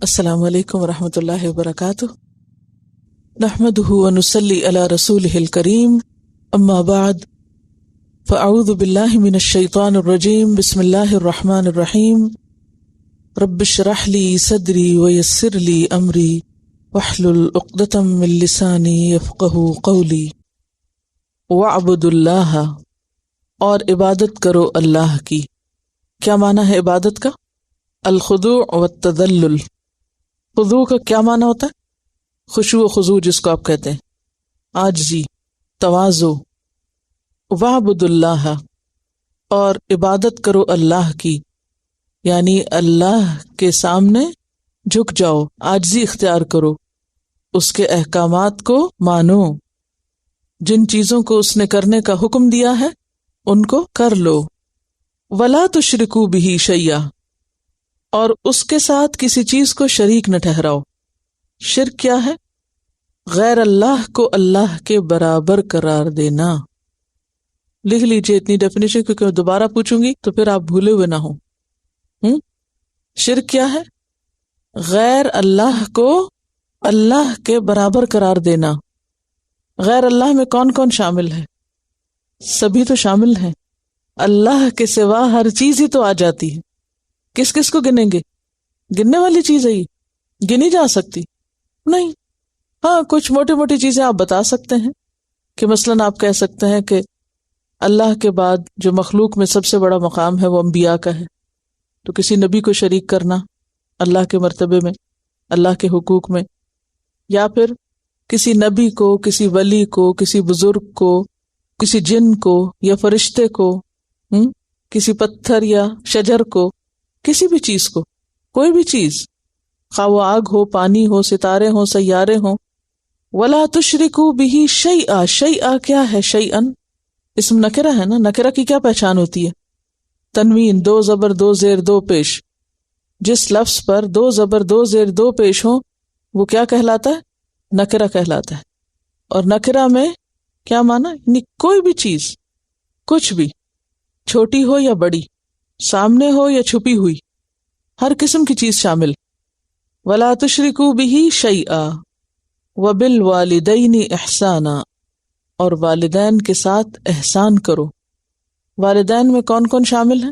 السلام علیکم ورحمۃ اللہ وبرکاتہ، نحمدہ ونصلی علی رسولہ الکریم، اما بعد فاعوذ باللہ من الشیطان الرجیم، بسم اللہ الرحمن الرحیم، رب اشرح لی صدری ویسر لی امری واحلل عقدۃ من لسانی یفقہوا قولی۔ واعبدوا اللہ، اور عبادت کرو اللہ کی۔ کیا معنی ہے عبادت کا؟ الخضوع والتذلل۔ خضوع کا کیا معنی ہوتا ہے؟ خشوع و خضوع جس کو آپ کہتے ہیں، عاجزی، تواضع۔ واعبدوا اللہ، اور عبادت کرو اللہ کی، یعنی اللہ کے سامنے جھک جاؤ، عاجزی اختیار کرو، اس کے احکامات کو مانو، جن چیزوں کو اس نے کرنے کا حکم دیا ہے ان کو کر لو۔ ولا تشرکوا بہ شیئا، اور اس کے ساتھ کسی چیز کو شریک نہ ٹھہراؤ۔ شرک کیا ہے؟ غیر اللہ کو اللہ کے برابر قرار دینا۔ لکھ لیجئے اتنی ڈیفینیشن، کیونکہ میں دوبارہ پوچھوں گی تو پھر آپ بھولے ہوئے نہ ہوں۔ شرک کیا ہے؟ غیر اللہ کو اللہ کے برابر قرار دینا۔ غیر اللہ میں کون کون شامل ہے؟ سبھی تو شامل ہیں، اللہ کے سوا ہر چیز ہی تو آ جاتی ہے۔ کس کس کو گنیں گے؟ گننے والی چیز ہے یہ؟ گنی جا سکتی نہیں۔ ہاں، کچھ موٹی موٹی چیزیں آپ بتا سکتے ہیں کہ مثلاً آپ کہہ سکتے ہیں کہ اللہ کے بعد جو مخلوق میں سب سے بڑا مقام ہے وہ انبیاء کا ہے، تو کسی نبی کو شریک کرنا اللہ کے مرتبے میں، اللہ کے حقوق میں، یا پھر کسی نبی کو، کسی ولی کو، کسی بزرگ کو، کسی جن کو یا فرشتے کو، کسی پتھر یا شجر کو، کسی بھی چیز کو، کوئی بھی چیز، خواہ وہ آگ ہو، پانی ہو، ستارے ہوں، سیارے ہوں۔ ولا تشرکوا بہ شیئا، شیئا کیا ہے؟ شیئن اسم نکرہ ہے نا، نکرہ کی کیا پہچان ہوتی ہے؟ تنوین، دو زبر دو زیر دو پیش۔ جس لفظ پر دو زبر دو زیر دو پیش ہوں وہ کیا کہلاتا ہے؟ نکرہ کہلاتا ہے۔ اور نکرہ میں کیا معنی؟ یعنی کوئی بھی چیز، کچھ بھی، چھوٹی ہو یا بڑی، سامنے ہو یا چھپی ہوئی، ہر قسم کی چیز شامل۔ ولا تشرکوا بہ شیئا وبالوالدین احسانا، اور والدین کے ساتھ احسان کرو۔ والدین میں کون کون شامل ہیں؟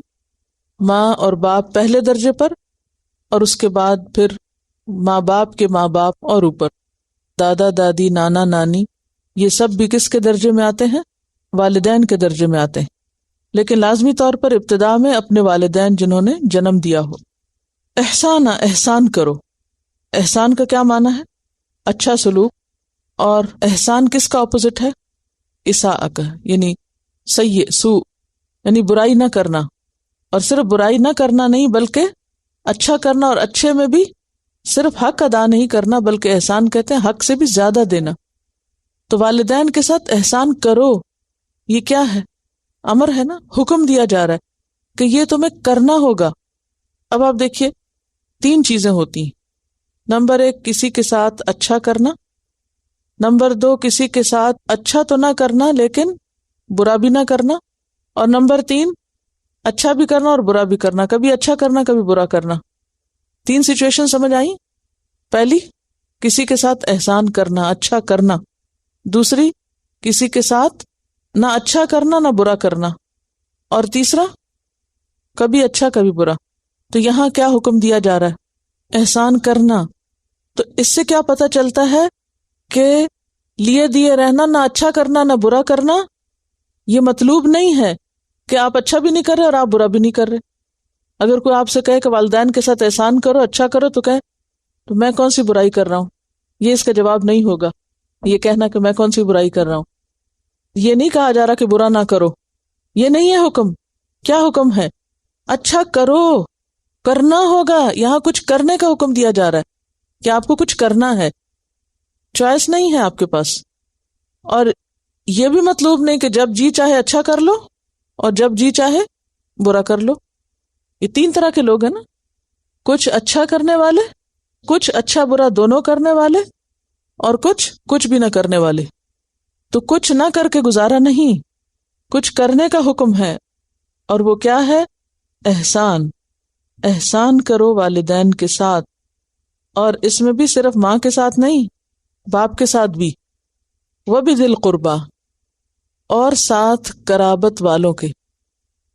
ماں اور باپ پہلے درجے پر، اور اس کے بعد پھر ماں باپ کے ماں باپ، اور اوپر دادا دادی، نانا نانی، یہ سب بھی کس کے درجے میں آتے ہیں؟ والدین کے درجے میں آتے ہیں، لیکن لازمی طور پر ابتدا میں اپنے والدین جنہوں نے جنم دیا ہو۔ احسانہ، احسان کرو۔ احسان کا کیا معنی ہے؟ اچھا سلوک۔ اور احسان کس کا اپوزٹ ہے؟ اساءہ کا، یعنی سیئ، سوء، یعنی برائی نہ کرنا۔ اور صرف برائی نہ کرنا نہیں بلکہ اچھا کرنا، اور اچھے میں بھی صرف حق ادا نہیں کرنا بلکہ احسان کہتے ہیں حق سے بھی زیادہ دینا۔ تو والدین کے ساتھ احسان کرو، یہ کیا ہے؟ امر ہے نا، حکم دیا جا رہا ہے کہ یہ تمہیں کرنا ہوگا۔ اب آپ دیکھیے، تین چیزیں ہوتی ہیں۔ نمبر ایک، کسی کے ساتھ اچھا کرنا۔ نمبر دو، کسی کے ساتھ اچھا تو نہ کرنا لیکن برا بھی نہ کرنا۔ اور نمبر تین، اچھا بھی کرنا اور برا بھی کرنا، کبھی اچھا کرنا کبھی برا کرنا۔ تین سچویشن سمجھ آئیں؟ پہلی، کسی کے ساتھ احسان کرنا، اچھا کرنا۔ دوسری، کسی کے ساتھ نہ اچھا کرنا نہ برا کرنا۔ اور تیسرا، کبھی اچھا کبھی برا۔ تو یہاں کیا حکم دیا جا رہا ہے؟ احسان کرنا۔ تو اس سے کیا پتہ چلتا ہے کہ لیے دیے رہنا، نہ اچھا کرنا نہ برا کرنا، یہ مطلوب نہیں ہے کہ آپ اچھا بھی نہیں کر رہے اور آپ برا بھی نہیں کر رہے۔ اگر کوئی آپ سے کہے کہ والدین کے ساتھ احسان کرو، اچھا کرو، تو کہے تو میں کون سی برائی کر رہا ہوں؟ یہ اس کا جواب نہیں ہوگا، یہ کہنا کہ میں کون سی برائی کر رہا ہوں۔ یہ نہیں کہا جا رہا کہ برا نہ کرو، یہ نہیں ہے حکم۔ کیا حکم ہے؟ اچھا کرو، کرنا ہوگا۔ یہاں کچھ کرنے کا حکم دیا جا رہا ہے کہ آپ کو کچھ کرنا ہے، چوائس نہیں ہے آپ کے پاس۔ اور یہ بھی مطلوب نہیں کہ جب جی چاہے اچھا کر لو اور جب جی چاہے برا کر لو۔ یہ تین طرح کے لوگ ہیں نا، کچھ اچھا کرنے والے، کچھ اچھا برا دونوں کرنے والے، اور کچھ بھی نہ کرنے والے۔ تو کچھ نہ کر کے گزارا نہیں، کچھ کرنے کا حکم ہے، اور وہ کیا ہے؟ احسان۔ احسان کرو والدین کے ساتھ۔ اور اس میں بھی صرف ماں کے ساتھ نہیں، باپ کے ساتھ بھی، وَبِذِي الْقُرْبَى، اور ساتھ قرابت والوں کے،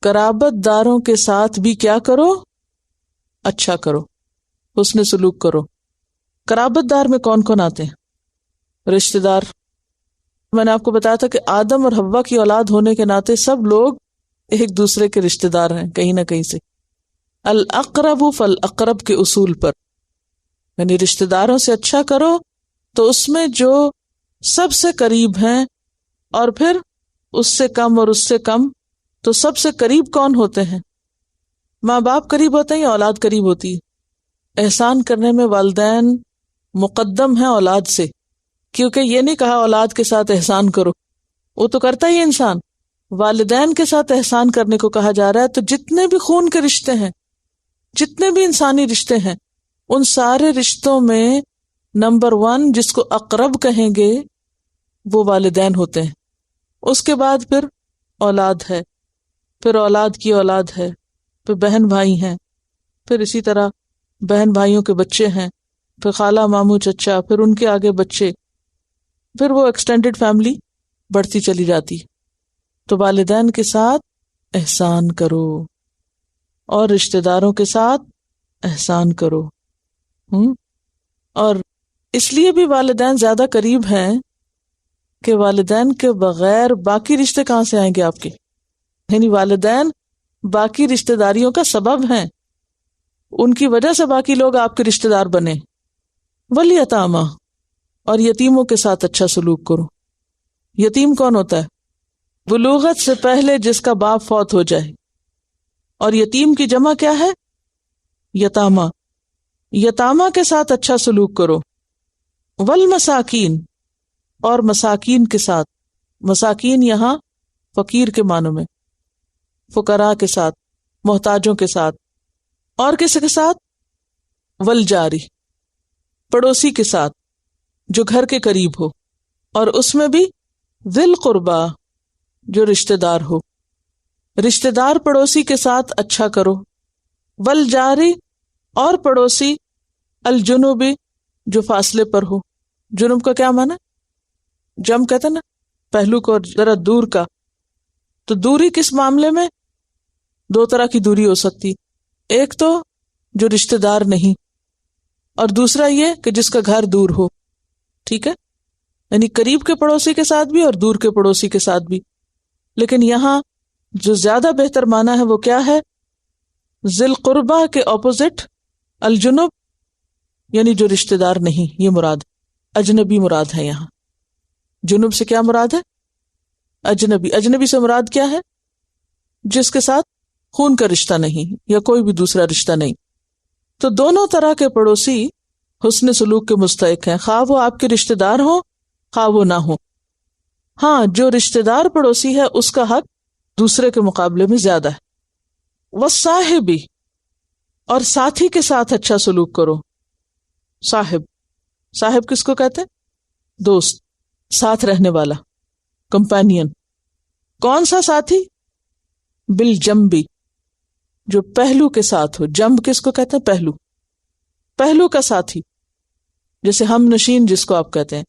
قرابت داروں کے ساتھ بھی کیا کرو؟ اچھا کرو، حسن سلوک کرو۔ قرابت دار میں کون کون آتے ہیں؟ رشتہ دار۔ میں نے آپ کو بتایا تھا کہ آدم اور حوا کی اولاد ہونے کے ناطے سب لوگ ایک دوسرے کے رشتہ دار ہیں کہیں نہ کہیں سے۔ الاقرب فالاقرب کے اصول پر، یعنی رشتہ داروں سے اچھا کرو تو اس میں جو سب سے قریب ہیں، اور پھر اس سے کم اور اس سے کم، تو سب سے قریب کون ہوتے ہیں؟ ماں باپ قریب ہوتے ہیں یا اولاد قریب ہوتی ہے؟ احسان کرنے میں والدین مقدم ہیں اولاد سے، کیونکہ یہ نہیں کہا اولاد کے ساتھ احسان کرو، وہ تو کرتا ہی انسان، والدین کے ساتھ احسان کرنے کو کہا جا رہا ہے۔ تو جتنے بھی خون کے رشتے ہیں، جتنے بھی انسانی رشتے ہیں، ان سارے رشتوں میں نمبر 1 جس کو اقرب کہیں گے وہ والدین ہوتے ہیں۔ اس کے بعد پھر اولاد ہے، پھر اولاد کی اولاد ہے، پھر بہن بھائی ہیں، پھر اسی طرح بہن بھائیوں کے بچے ہیں، پھر خالہ ماموں چچا، پھر ان کے آگے بچے، پھر وہ ایکسٹینڈڈ فیملی بڑھتی چلی جاتی۔ تو والدین کے ساتھ احسان کرو اور رشتہ داروں کے ساتھ احسان کرو۔ اور اس لیے بھی والدین زیادہ قریب ہیں کہ والدین کے بغیر باقی رشتے کہاں سے آئیں گے آپ کے؟ یعنی والدین باقی رشتہ داریوں کا سبب ہیں، ان کی وجہ سے باقی لوگ آپ کے رشتہ دار بنے۔ والیتامی، اور یتیموں کے ساتھ اچھا سلوک کرو۔ یتیم کون ہوتا ہے؟ بلوغت سے پہلے جس کا باپ فوت ہو جائے، اور یتیم کی جمع کیا ہے؟ یتامہ۔ یتامہ کے ساتھ اچھا سلوک کرو۔ والمساکین، اور مساکین کے ساتھ، مساکین یہاں فقیر کے معنوں میں، فقراء کے ساتھ، محتاجوں کے ساتھ، اور کس کے ساتھ؟ والجاری، پڑوسی کے ساتھ جو گھر کے قریب ہو، اور اس میں بھی ذی القربی جو رشتہ دار ہو، رشتہ دار پڑوسی کے ساتھ اچھا کرو۔ والجاری، اور پڑوسی الجنوبی جو فاصلے پر ہو۔ جنوب کا کیا معنی؟ جم کہتے نا پہلو کو، ذرا دور کا۔ تو دوری کس معاملے میں؟ 2 طرح کی دوری ہو سکتی، ایک تو جو رشتہ دار نہیں، اور دوسرا یہ کہ جس کا گھر دور ہو، ٹھیک ہے؟ یعنی قریب کے پڑوسی کے ساتھ بھی اور دور کے پڑوسی کے ساتھ بھی۔ لیکن یہاں جو زیادہ بہتر معنی ہے وہ کیا ہے؟ ذی القربی کے اپوزٹ الجنب، یعنی جو رشتہ دار نہیں، یہ مراد، اجنبی مراد ہے یہاں۔ جنوب سے کیا مراد ہے؟ اجنبی۔ اجنبی سے مراد کیا ہے؟ جس کے ساتھ خون کا رشتہ نہیں یا کوئی بھی دوسرا رشتہ نہیں۔ تو دونوں طرح کے پڑوسی حسن سلوک کے مستحق ہیں، خواہ وہ آپ کے رشتہ دار ہوں خواہ وہ نہ ہوں۔ ہاں، جو رشتہ دار پڑوسی ہے اس کا حق دوسرے کے مقابلے میں زیادہ ہے۔ والصاحبی، اور ساتھی کے ساتھ اچھا سلوک کرو۔ صاحب، صاحب کس کو کہتے ہیں؟ دوست، ساتھ رہنے والا، کمپینین۔ کون سا ساتھی؟ بالجنبی، جو پہلو کے ساتھ ہو۔ جنب کس کو کہتے ہیں؟ پہلو، پہلو کا ساتھی، جیسے ہم نشین جس کو آپ کہتے ہیں،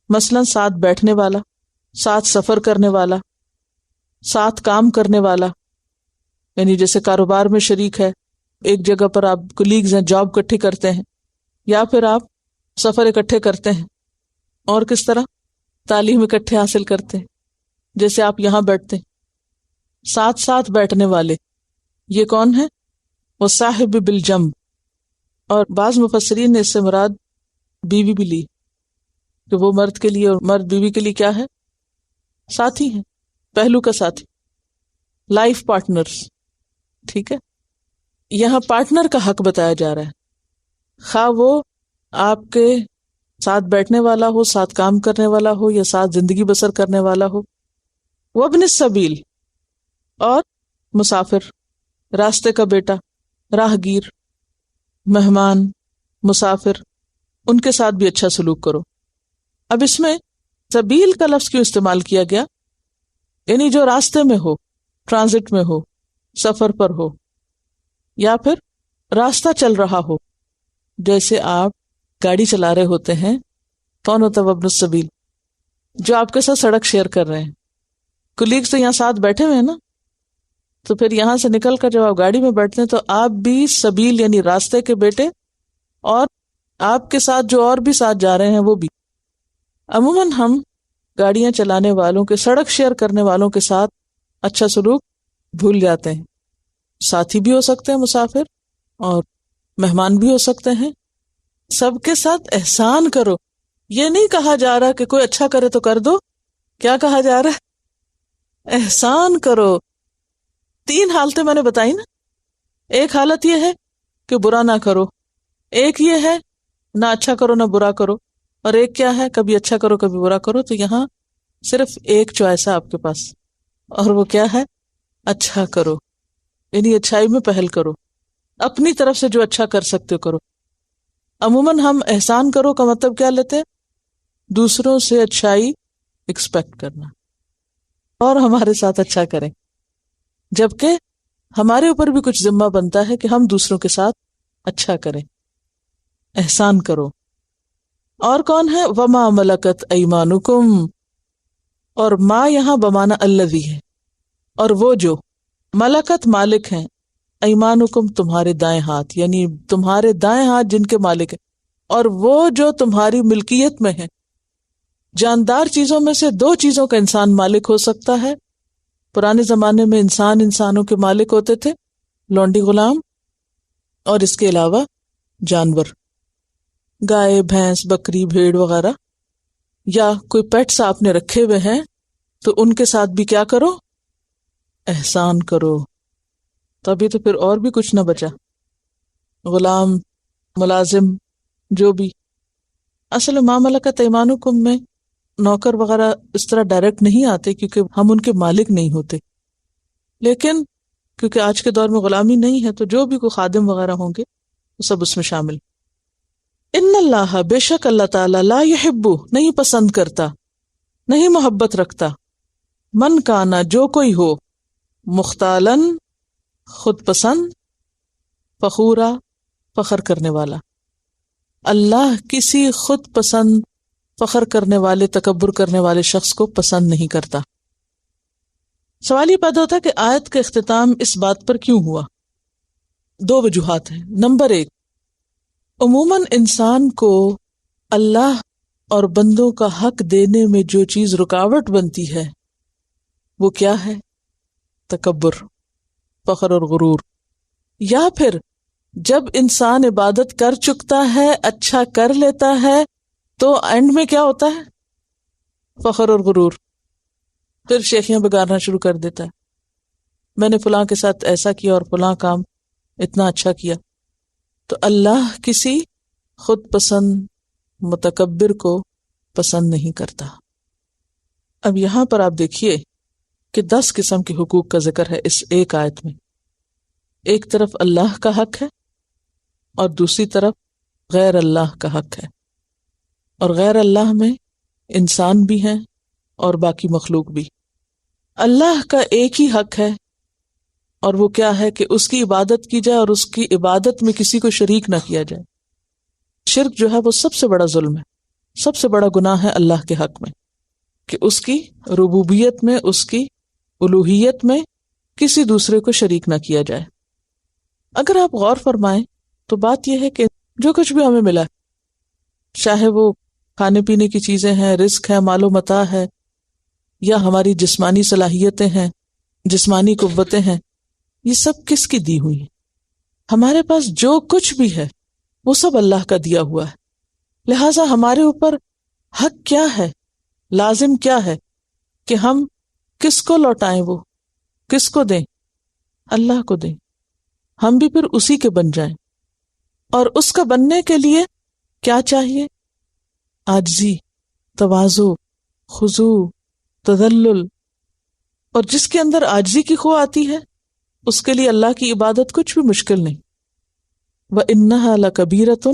مثلا ساتھ بیٹھنے والا، ساتھ سفر کرنے والا، ساتھ کام کرنے والا، یعنی جیسے کاروبار میں شریک ہے، ایک جگہ پر آپ کولیگز ہیں، جاب اکٹھے کرتے ہیں، یا پھر آپ سفر اکٹھے کرتے ہیں، اور کس طرح تعلیم اکٹھے حاصل کرتے ہیں، جیسے آپ یہاں بیٹھتے ہیں۔ ساتھ ساتھ بیٹھنے والے یہ کون ہے؟ وہ صاحب بالجنب۔ اور بعض مفسرین نے اس سے مراد بیوی بھی لی، کہ وہ مرد کے لیے اور مرد بیوی کے لیے کیا ہے؟ ساتھی ہیں، پہلو کا ساتھی، لائف پارٹنرز، ٹھیک ہے؟ یہاں پارٹنر کا حق بتایا جا رہا ہے، خواہ وہ آپ کے ساتھ بیٹھنے والا ہو، ساتھ کام کرنے والا ہو، یا ساتھ زندگی بسر کرنے والا ہو۔ وابن السبیل، اور مسافر، راستے کا بیٹا، راہ گیر، مہمان، مسافر، ان کے ساتھ بھی اچھا سلوک کرو۔ اب اس میں سبیل کا لفظ کیوں استعمال کیا گیا؟ یعنی جو راستے میں ہو، ٹرانزٹ میں ہو، سفر پر ہو، یا پھر راستہ چل رہا ہو، جیسے آپ گاڑی چلا رہے ہوتے ہیں، کون ہوتا ہے ابن السبیل؟ جو آپ کے ساتھ سڑک شیئر کر رہے ہیں، کولیگز تو یہاں ساتھ بیٹھے ہوئے ہیں نا، تو پھر یہاں سے نکل کر جب آپ گاڑی میں بیٹھتے ہیں تو آپ بھی سبیل یعنی راستے کے بیٹے، اور آپ کے ساتھ جو اور بھی ساتھ جا رہے ہیں وہ بھی. عموماً ہم گاڑیاں چلانے والوں کے، سڑک شیئر کرنے والوں کے ساتھ اچھا سلوک بھول جاتے ہیں. ساتھی بھی ہو سکتے ہیں مسافر، اور مہمان بھی ہو سکتے ہیں. سب کے ساتھ احسان کرو. یہ نہیں کہا جا رہا کہ کوئی اچھا کرے تو کر دو، کیا کہا جا رہا ہے؟ احسان کرو. 3 حالتیں میں نے بتائی نا. ایک حالت یہ ہے کہ برا نہ کرو، ایک یہ ہے نہ اچھا کرو نہ برا کرو، اور ایک کیا ہے کبھی اچھا کرو کبھی برا کرو. تو یہاں صرف ایک چوائس ہے آپ کے پاس، اور وہ کیا ہے؟ اچھا کرو، یعنی اچھائی میں پہل کرو، اپنی طرف سے جو اچھا کر سکتے ہو کرو. عموماً ہم احسان کرو کا مطلب کیا لیتے ہیں؟ دوسروں سے اچھائی ایکسپیکٹ کرنا اور ہمارے ساتھ اچھا کریں، جبکہ ہمارے اوپر بھی کچھ ذمہ بنتا ہے کہ ہم دوسروں کے ساتھ اچھا کریں، احسان کرو. اور کون ہے؟ وما ملکت ایمانکم، اور ما یہاں بمانا الذی ہے، اور وہ جو ملکت مالک ہیں، ایمانکم تمہارے دائیں ہاتھ، یعنی تمہارے دائیں ہاتھ جن کے مالک ہیں، اور وہ جو تمہاری ملکیت میں ہیں. جاندار چیزوں میں سے 2 چیزوں کا انسان مالک ہو سکتا ہے. پرانے زمانے میں انسانوں کے مالک ہوتے تھے، لونڈی غلام، اور اس کے علاوہ جانور، گائے بھینس بکری بھیڑ وغیرہ، یا کوئی پیٹس آپ نے رکھے ہوئے ہیں تو ان کے ساتھ بھی کیا کرو؟ احسان کرو. تبھی تو پھر اور بھی کچھ نہ بچا. غلام، ملازم، جو بھی. اصل ما ملکت ایمانکم میں نوکر وغیرہ اس طرح ڈائریکٹ نہیں آتے کیونکہ ہم ان کے مالک نہیں ہوتے، لیکن کیونکہ آج کے دور میں غلامی نہیں ہے تو جو بھی کوئی خادم وغیرہ ہوں گے وہ سب اس میں شامل. ان اللہ، بے شک اللہ تعالی، لا یحب، نہیں پسند کرتا، نہیں محبت رکھتا، من کانا، جو کوئی ہو، مختالن، خود پسند، فخورا، فخر کرنے والا. اللہ کسی خود پسند، فخر کرنے والے، تکبر کرنے والے شخص کو پسند نہیں کرتا. سوال یہ پیدا ہوتا ہے کہ آیت کا اختتام اس بات پر کیوں ہوا؟ 2 وجوہات ہیں. نمبر 1، عموماً انسان کو اللہ اور بندوں کا حق دینے میں جو چیز رکاوٹ بنتی ہے وہ کیا ہے؟ تکبر، فخر اور غرور. یا پھر جب انسان عبادت کر چکتا ہے، اچھا کر لیتا ہے، تو اینڈ میں کیا ہوتا ہے؟ فخر اور غرور. پھر شیخیاں بگاڑنا شروع کر دیتا ہے، میں نے فلاں کے ساتھ ایسا کیا اور فلاں کام اتنا اچھا کیا. تو اللہ کسی خود پسند متکبر کو پسند نہیں کرتا. اب یہاں پر آپ دیکھیے کہ 10 قسم کے حقوق کا ذکر ہے اس ایک آیت میں. ایک طرف اللہ کا حق ہے اور دوسری طرف غیر اللہ کا حق ہے، اور غیر اللہ میں انسان بھی ہیں اور باقی مخلوق بھی. اللہ کا ایک ہی حق ہے، اور وہ کیا ہے کہ اس کی عبادت کی جائے اور اس کی عبادت میں کسی کو شریک نہ کیا جائے. شرک جو ہے وہ سب سے بڑا ظلم ہے، سب سے بڑا گناہ ہے اللہ کے حق میں، کہ اس کی ربوبیت میں، اس کی الوہیت میں کسی دوسرے کو شریک نہ کیا جائے. اگر آپ غور فرمائیں تو بات یہ ہے کہ جو کچھ بھی ہمیں ملا، چاہے وہ کھانے پینے کی چیزیں ہیں، رزق ہے، مال و متاع ہے، یا ہماری جسمانی صلاحیتیں ہیں، جسمانی قوتیں ہیں، یہ سب کس کی دی ہوئی ہیں؟ ہمارے پاس جو کچھ بھی ہے وہ سب اللہ کا دیا ہوا ہے. لہٰذا ہمارے اوپر حق کیا ہے، لازم کیا ہے کہ ہم کس کو لوٹائیں، وہ کس کو دیں؟ اللہ کو دیں. ہم بھی پھر اسی کے بن جائیں. اور اس کا بننے کے لیے کیا چاہیے؟ عاجزی، تواضع، خضوع، تذلل. اور جس کے اندر عاجزی کی خو آتی ہے اس کے لیے اللہ کی عبادت کچھ بھی مشکل نہیں. وَإِنَّهَا لَكَبِيرَةٌ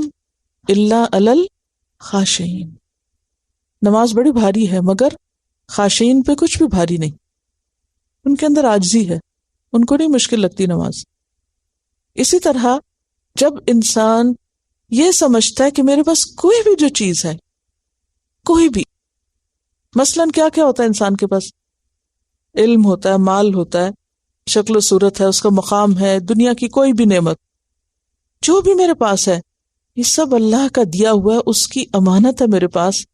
إِلَّا عَلَى الْخَاشِعِينَ. نماز بڑی بھاری ہے مگر خاشعین پہ کچھ بھی بھاری نہیں. ان کے اندر عاجزی ہے، ان کو نہیں مشکل لگتی نماز. اسی طرح جب انسان یہ سمجھتا ہے کہ میرے پاس کوئی بھی جو چیز ہے، کوئی بھی، مثلاً کیا کیا ہوتا ہے انسان کے پاس؟ علم ہوتا ہے، مال ہوتا ہے، شکل و صورت ہے، اس کا مقام ہے، دنیا کی کوئی بھی نعمت، جو بھی میرے پاس ہے یہ سب اللہ کا دیا ہوا ہے، اس کی امانت ہے میرے پاس.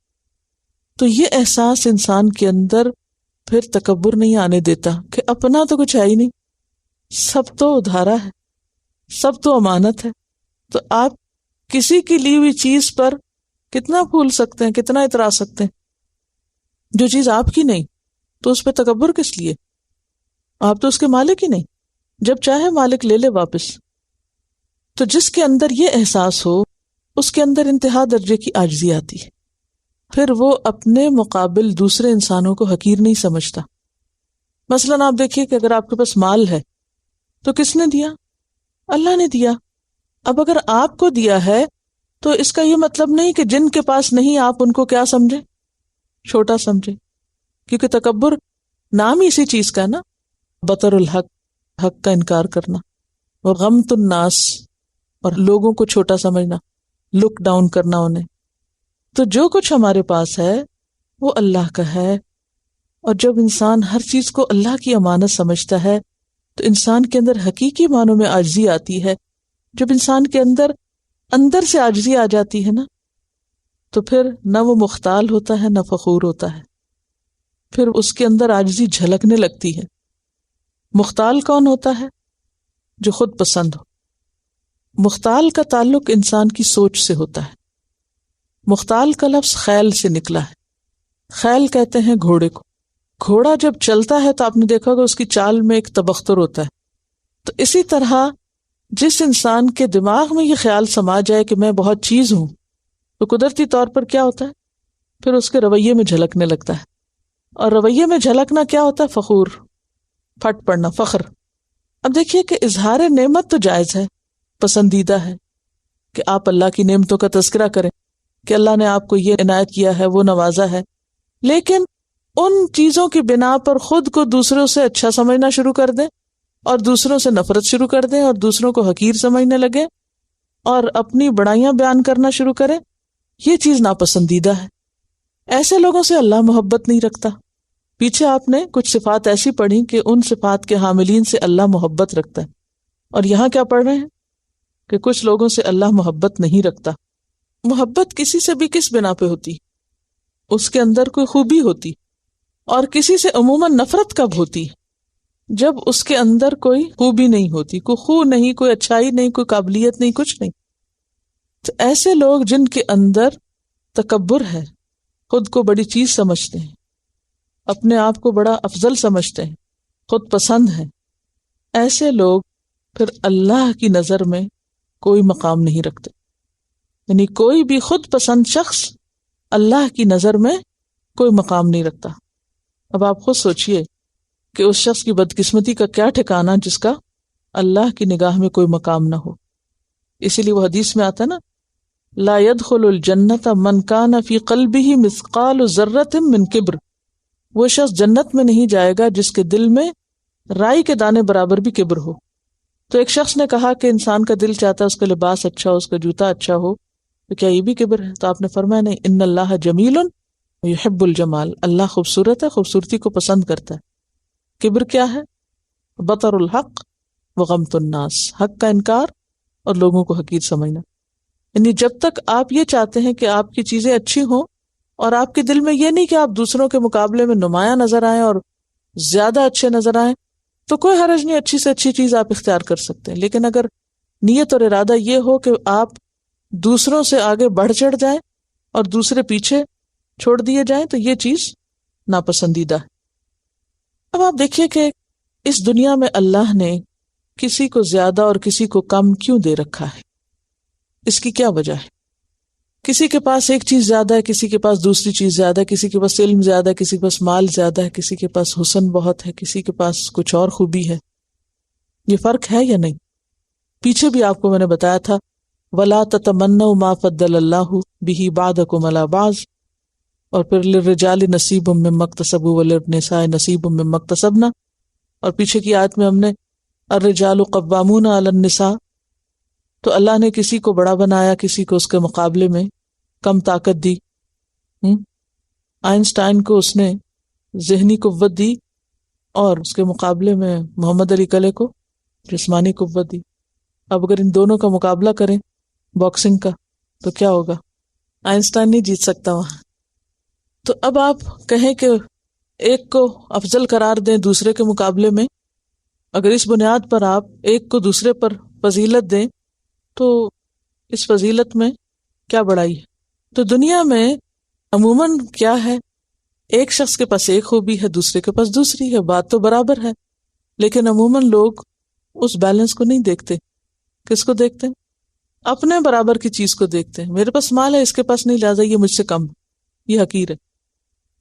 تو یہ احساس انسان کے اندر پھر تکبر نہیں آنے دیتا کہ اپنا تو کچھ ہے ہی نہیں، سب تو ادھارا ہے، سب تو امانت ہے. تو آپ کسی کی لی ہوئی چیز پر کتنا پھول سکتے ہیں، کتنا اترا سکتے ہیں؟ جو چیز آپ کی نہیں تو اس پہ تکبر کس لیے؟ آپ تو اس کے مالک ہی نہیں، جب چاہے مالک لے لے واپس. تو جس کے اندر یہ احساس ہو اس کے اندر انتہا درجے کی عاجزی آتی ہے، پھر وہ اپنے مقابل دوسرے انسانوں کو حقیر نہیں سمجھتا. مثلاً آپ دیکھیے کہ اگر آپ کے پاس مال ہے تو کس نے دیا؟ اللہ نے دیا. اب اگر آپ کو دیا ہے تو اس کا یہ مطلب نہیں کہ جن کے پاس نہیں آپ ان کو کیا سمجھے؟ چھوٹا سمجھے. کیونکہ تکبر نام ہی اسی چیز کا ہے نا، بطر الحق، حق کا انکار کرنا، اور غمت الناس، اور لوگوں کو چھوٹا سمجھنا، لک ڈاؤن کرنا انہیں. تو جو کچھ ہمارے پاس ہے وہ اللہ کا ہے، اور جب انسان ہر چیز کو اللہ کی امانت سمجھتا ہے تو انسان کے اندر حقیقی معنوں میں عاجزی آتی ہے. جب انسان کے اندر سے عاجزی آ جاتی ہے نا، تو پھر نہ وہ مختال ہوتا ہے نہ فخور ہوتا ہے، پھر اس کے اندر عاجزی جھلکنے لگتی ہے. مختال کون ہوتا ہے؟ جو خود پسند ہو. مختال کا تعلق انسان کی سوچ سے ہوتا ہے. مختال کا لفظ خیل سے نکلا ہے. خیل کہتے ہیں گھوڑے کو. گھوڑا جب چلتا ہے تو آپ نے دیکھا ہوگا اس کی چال میں ایک تبختر ہوتا ہے. تو اسی طرح جس انسان کے دماغ میں یہ خیال سما جائے کہ میں بہت چیز ہوں، تو قدرتی طور پر کیا ہوتا ہے؟ پھر اس کے رویے میں جھلکنے لگتا ہے. اور رویے میں جھلکنا کیا ہوتا ہے؟ فخور، پھٹ پڑنا، فخر. اب دیکھیے کہ اظہار نعمت تو جائز ہے، پسندیدہ ہے کہ آپ اللہ کی نعمتوں کا تذکرہ کریں کہ اللہ نے آپ کو یہ عنایت کیا ہے، وہ نوازا ہے. لیکن ان چیزوں کی بنا پر خود کو دوسروں سے اچھا سمجھنا شروع کر دیں، اور دوسروں سے نفرت شروع کر دیں، اور دوسروں کو حقیر سمجھنے لگے، اور اپنی بڑائیاں بیان کرنا شروع کریں، یہ چیز ناپسندیدہ ہے. ایسے لوگوں سے اللہ محبت نہیں رکھتا. پیچھے آپ نے کچھ صفات ایسی پڑھی کہ ان صفات کے حاملین سے اللہ محبت رکھتا ہے، اور یہاں کیا پڑھ رہے ہیں کہ کچھ لوگوں سے اللہ محبت نہیں رکھتا. محبت کسی سے بھی کس بنا پہ ہوتی؟ اس کے اندر کوئی خوبی ہوتی. اور کسی سے عموماً نفرت کب ہوتی؟ جب اس کے اندر کوئی خوبی نہیں ہوتی، کوئی خو نہیں، کوئی اچھائی نہیں، کوئی قابلیت نہیں، کچھ نہیں. تو ایسے لوگ جن کے اندر تکبر ہے، خود کو بڑی چیز سمجھتے ہیں، اپنے آپ کو بڑا افضل سمجھتے ہیں، خود پسند ہیں، ایسے لوگ پھر اللہ کی نظر میں کوئی مقام نہیں رکھتے. یعنی کوئی بھی خود پسند شخص اللہ کی نظر میں کوئی مقام نہیں رکھتا. اب آپ خود سوچئے کہ اس شخص کی بدقسمتی کا کیا ٹھکانہ جس کا اللہ کی نگاہ میں کوئی مقام نہ ہو. اسی لیے وہ حدیث میں آتا ہے نا، لا يدخل الجنت من کان فی قلبہ مثقال ذرۃ من کبر. وہ شخص جنت میں نہیں جائے گا جس کے دل میں رائی کے دانے برابر بھی کبر ہو. تو ایک شخص نے کہا کہ انسان کا دل چاہتا ہے اس کا لباس اچھا ہو، اس کا جوتا اچھا ہو، تو کیا یہ بھی کبر ہے؟ تو آپ نے فرمایا نہیں، ان اللہ جمیل یحب الجمال. اللہ خوبصورت ہے، خوبصورتی کو پسند کرتا ہے. کبر کیا ہے؟ بطر الحق وغمت الناس، حق کا انکار اور لوگوں کو حقیر سمجھنا. یعنی جب تک آپ یہ چاہتے ہیں کہ آپ کی چیزیں اچھی ہوں، اور آپ کے دل میں یہ نہیں کہ آپ دوسروں کے مقابلے میں نمایاں نظر آئیں اور زیادہ اچھے نظر آئیں، تو کوئی حرج نہیں، اچھی سے اچھی چیز آپ اختیار کر سکتے ہیں. لیکن اگر نیت اور ارادہ یہ ہو کہ آپ دوسروں سے آگے بڑھ چڑھ جائیں اور دوسرے پیچھے چھوڑ دیے جائیں، تو یہ چیز ناپسندیدہ ہے. اب آپ دیکھیے کہ اس دنیا میں اللہ نے کسی کو زیادہ اور کسی کو کم کیوں دے رکھا ہے؟ اس کی کیا وجہ ہے؟ کسی کے پاس ایک چیز زیادہ ہے، کسی کے پاس دوسری چیز زیادہ ہے، کسی کے پاس علم زیادہ ہے، کسی کے پاس مال زیادہ ہے، کسی کے پاس حسن بہت ہے، کسی کے پاس کچھ اور خوبی ہے. یہ فرق ہے یا نہیں؟ پیچھے بھی آپ کو میں نے بتایا تھا، وَلَا تَتَمَنَّوْا مَا فَضَّلَ اللَّهُ بِهِ بَعْضَكُمْ عَلَى بَعْضٍ، اور پھر لِلرِّجَالِ نَصِيبٌ مِّمَّا اكْتَسَبُوا وَلِلنِّسَاءِ نَصِيبٌ مِّمَّا اكْتَسَبْنَ، اور پیچھے کی آیت میں ہم نے الرِّجَالُ قَوَّامُونَ عَلَى النِّسَاءِ تو اللہ نے کسی کو بڑا بنایا، کسی کو اس کے مقابلے میں کم طاقت دی. آئنسٹائن کو اس نے ذہنی قوت دی اور اس کے مقابلے میں محمد علی کلے کو جسمانی قوت دی. اب اگر ان دونوں کا مقابلہ کریں باکسنگ کا تو کیا ہوگا؟ آئنسٹائن نہیں جیت سکتا وہاں. تو اب آپ کہیں کہ ایک کو افضل قرار دیں دوسرے کے مقابلے میں، اگر اس بنیاد پر آپ ایک کو دوسرے پر فضیلت دیں تو اس فضیلت میں کیا بڑائی ہے؟ تو دنیا میں عموماً کیا ہے، ایک شخص کے پاس ایک خوبی ہے، دوسرے کے پاس دوسری ہے، بات تو برابر ہے، لیکن عموماً لوگ اس بیلنس کو نہیں دیکھتے. کس کو دیکھتے ہیں؟ اپنے برابر کی چیز کو دیکھتے ہیں. میرے پاس مال ہے، اس کے پاس نہیں، لہٰذا یہ مجھ سے کم ہے، یہ حقیر ہے،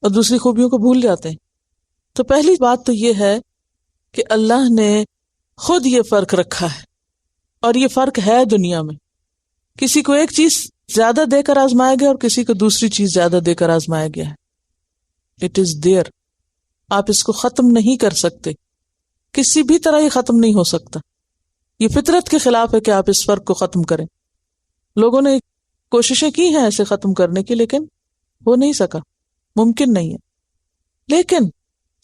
اور دوسری خوبیوں کو بھول جاتے ہیں. تو پہلی بات تو یہ ہے کہ اللہ نے خود یہ فرق رکھا ہے، اور یہ فرق ہے دنیا میں. کسی کو ایک چیز زیادہ دے کر آزمایا گیا اور کسی کو دوسری چیز زیادہ دے کر آزمایا گیا ہے. It is there. آپ اس کو ختم نہیں کر سکتے، کسی بھی طرح یہ ختم نہیں ہو سکتا. یہ فطرت کے خلاف ہے کہ آپ اس فرق کو ختم کریں. لوگوں نے کوششیں کی ہیں ایسے ختم کرنے کی، لیکن ہو نہیں سکا، ممکن نہیں ہے. لیکن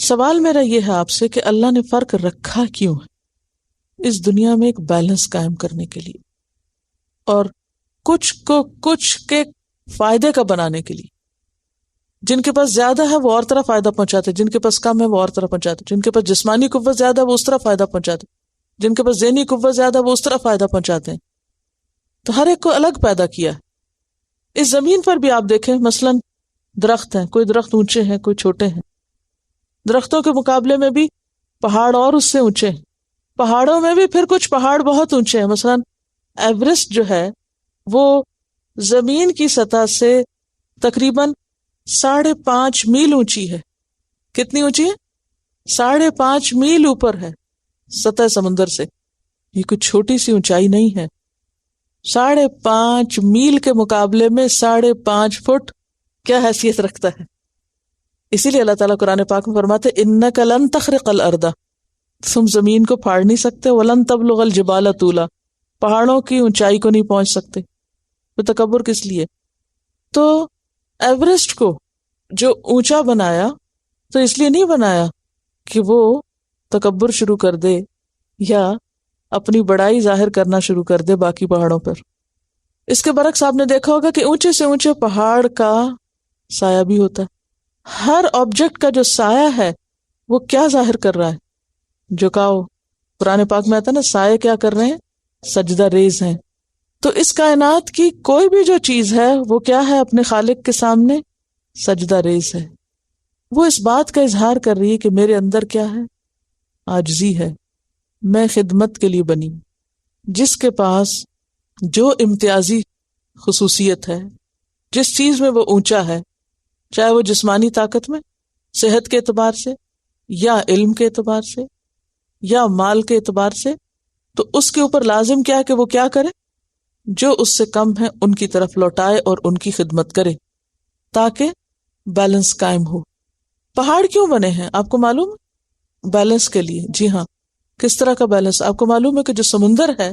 سوال میرا یہ ہے آپ سے کہ اللہ نے فرق رکھا کیوں ہے؟ اس دنیا میں ایک بیلنس قائم کرنے کے لیے، اور کچھ کو کچھ کے فائدے کا بنانے کے لیے. جن کے پاس زیادہ ہے وہ اور طرح فائدہ پہنچاتے، جن کے پاس کم ہے وہ اور طرح پہنچاتے. جن کے پاس جسمانی قوت زیادہ ہے وہ اس طرح فائدہ پہنچاتے، جن کے پاس ذہنی قوت زیادہ ہے وہ اس طرح فائدہ پہنچاتے ہیں. تو ہر ایک کو الگ پیدا کیا ہے. اس زمین پر بھی آپ دیکھیں، مثلا درخت ہیں، کوئی درخت اونچے ہیں، کوئی چھوٹے ہیں. درختوں کے مقابلے میں بھی پہاڑ اور اس سے اونچے ہیں. پہاڑوں میں بھی پھر کچھ پہاڑ بہت اونچے ہیں. مثلا ایورسٹ جو ہے وہ زمین کی سطح سے تقریباً 5.5 میل اونچی ہے. کتنی اونچی ہے؟ 5.5 میل اوپر ہے سطح سمندر سے. یہ کوئی چھوٹی سی اونچائی نہیں ہے. 5.5 میل کے مقابلے میں 5.5 فٹ کیا حیثیت رکھتا ہے. اسی لیے اللہ تعالیٰ قرآن پاک میں فرماتے اِنَّكَ لَن تَخْرِقَ الْأَرْضَ، تم زمین کو پھاڑ نہیں سکتے. وَلَن تَبْلُغَ الْجِبَالَ طُولًا، پہاڑوں کی اونچائی کو نہیں پہنچ سکتے. تو تکبر کس لیے؟ تو ایورسٹ کو جو اونچا بنایا تو اس لیے نہیں بنایا کہ وہ تکبر شروع کر دے یا اپنی بڑائی ظاہر کرنا شروع کر دے باقی پہاڑوں پر. اس کے برعکس آپ نے دیکھا ہوگا کہ اونچے سے اونچے پہاڑ کا سایہ بھی ہوتا ہے. ہر آبجیکٹ کا جو سایہ ہے وہ کیا ظاہر کر رہا ہے؟ جھکاؤ. قرآن پاک میں آتا ہے نا، سائے کیا کر رہے ہیں؟ سجدہ ریز ہیں. تو اس کائنات کی کوئی بھی جو چیز ہے وہ کیا ہے؟ اپنے خالق کے سامنے سجدہ ریز ہے. وہ اس بات کا اظہار کر رہی ہے کہ میرے اندر کیا ہے؟ عاجزی ہے. میں خدمت کے لیے بنی. جس کے پاس جو امتیازی خصوصیت ہے، جس چیز میں وہ اونچا ہے، چاہے وہ جسمانی طاقت میں، صحت کے اعتبار سے، یا علم کے اعتبار سے، یا مال کے اعتبار سے، تو اس کے اوپر لازم کیا ہے کہ وہ کیا کرے؟ جو اس سے کم ہے ان کی طرف لوٹائے اور ان کی خدمت کرے تاکہ بیلنس قائم ہو. پہاڑ کیوں بنے ہیں آپ کو معلوم ہے؟ بیلنس کے لیے. جی ہاں. کس طرح کا بیلنس؟ آپ کو معلوم ہے کہ جو سمندر ہے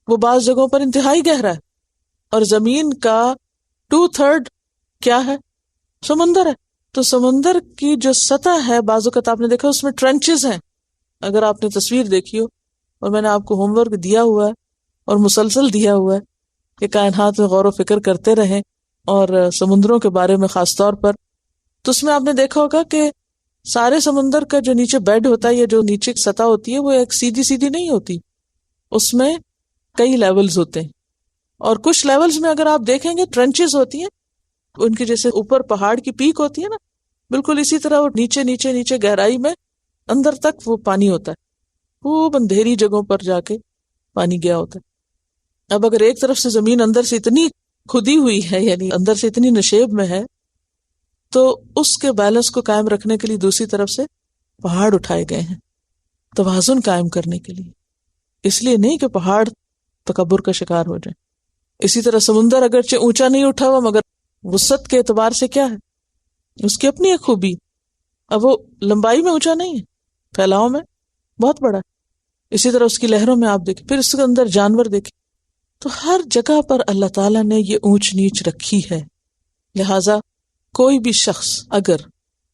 وہ بعض جگہوں پر انتہائی گہرا ہے، اور زمین کا 2/3 کیا ہے؟ سمندر ہے. تو سمندر کی جو سطح ہے بعض اوقات آپ نے دیکھا اس میں ٹرنچز ہیں. اگر آپ نے تصویر دیکھی ہو، اور میں نے آپ کو ہوم ورک دیا ہوا ہے اور مسلسل دیا ہوا ہے کہ کائنات میں غور و فکر کرتے رہیں، اور سمندروں کے بارے میں خاص طور پر، تو اس میں آپ نے دیکھا ہوگا کہ سارے سمندر کا جو نیچے بیڈ ہوتا ہے یا جو نیچے سطح ہوتی ہے وہ ایک سیدھی سیدھی نہیں ہوتی. اس میں کئی لیولز ہوتے ہیں، اور کچھ لیولز میں اگر آپ دیکھیں گے ٹرنچز ہوتی ہیں، ان کی جیسے اوپر پہاڑ کی پیک ہوتی ہے نا، بالکل اسی طرح وہ نیچے نیچے نیچے گہرائی میں اندر تک وہ پانی ہوتا ہے. وہ اندھیری جگہوں پر جا کے پانی گیا ہوتا ہے. اب اگر ایک طرف سے زمین اندر سے اتنی کھدی ہوئی ہے، یعنی اندر سے اتنی نشیب میں ہے، تو اس کے بیلنس کو قائم رکھنے کے لیے دوسری طرف سے پہاڑ اٹھائے گئے ہیں توازن قائم کرنے کے لیے. اس لیے نہیں کہ پہاڑ تکبر کا شکار ہو جائے. اسی طرح سمندر اگرچہ اونچا نہیں اٹھا ہوا، مگر وسعت کے اعتبار سے کیا ہے؟ اس کی اپنی ایک خوبی. اب وہ لمبائی میں اونچا نہیں ہے، پھیلاؤ میں بہت بڑا ہے. اسی طرح اس کی لہروں میں آپ دیکھیں، پھر اس کے اندر جانور دیکھیں تو ہر جگہ پر اللہ تعالیٰ نے یہ اونچ نیچ رکھی ہے، لہذا کوئی بھی شخص اگر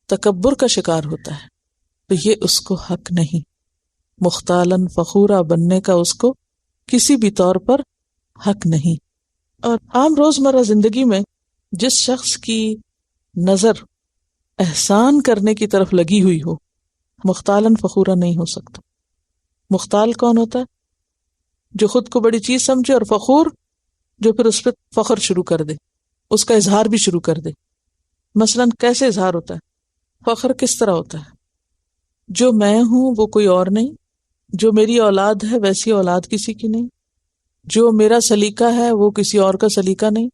تکبر کا شکار ہوتا ہے تو یہ اس کو حق نہیں، مختالاً فخورا بننے کا اس کو کسی بھی طور پر حق نہیں۔ اور عام روزمرہ زندگی میں جس شخص کی نظر احسان کرنے کی طرف لگی ہوئی ہو، مختالاً فخورا نہیں ہو سکتا۔ مختال کون ہوتا ہے؟ جو خود کو بڑی چیز سمجھے، اور فخور جو پھر اس پہ فخر شروع کر دے، اس کا اظہار بھی شروع کر دے۔ مثلاً کیسے اظہار ہوتا ہے؟ فخر کس طرح ہوتا ہے؟ جو میں ہوں وہ کوئی اور نہیں، جو میری اولاد ہے ویسی اولاد کسی کی نہیں، جو میرا سلیقہ ہے وہ کسی اور کا سلیقہ نہیں،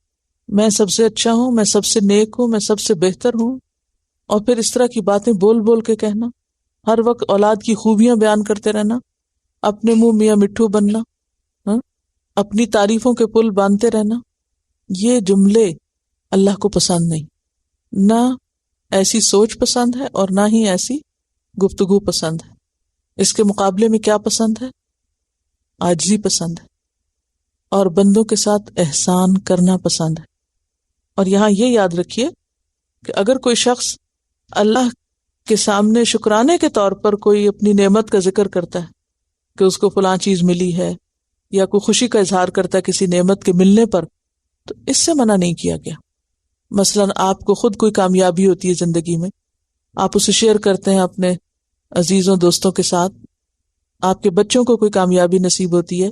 میں سب سے اچھا ہوں، میں سب سے نیک ہوں، میں سب سے بہتر ہوں، اور پھر اس طرح کی باتیں بول بول کے کہنا، ہر وقت اولاد کی خوبیاں بیان کرتے رہنا، اپنے منہ میاں مٹھو بننا، اپنی تعریفوں کے پل باندھتے رہنا، یہ جملے اللہ کو پسند نہیں، نہ ایسی سوچ پسند ہے اور نہ ہی ایسی گفتگو پسند ہے۔ اس کے مقابلے میں کیا پسند ہے؟ عاجزی پسند ہے، اور بندوں کے ساتھ احسان کرنا پسند ہے۔ اور یہاں یہ یاد رکھیے کہ اگر کوئی شخص اللہ کے سامنے شکرانے کے طور پر کوئی اپنی نعمت کا ذکر کرتا ہے کہ اس کو فلاں چیز ملی ہے، یا کوئی خوشی کا اظہار کرتا ہے کسی نعمت کے ملنے پر، تو اس سے منع نہیں کیا گیا۔ مثلاً آپ کو خود کوئی کامیابی ہوتی ہے زندگی میں، آپ اسے شیئر کرتے ہیں اپنے عزیزوں دوستوں کے ساتھ، آپ کے بچوں کو کوئی کامیابی نصیب ہوتی ہے،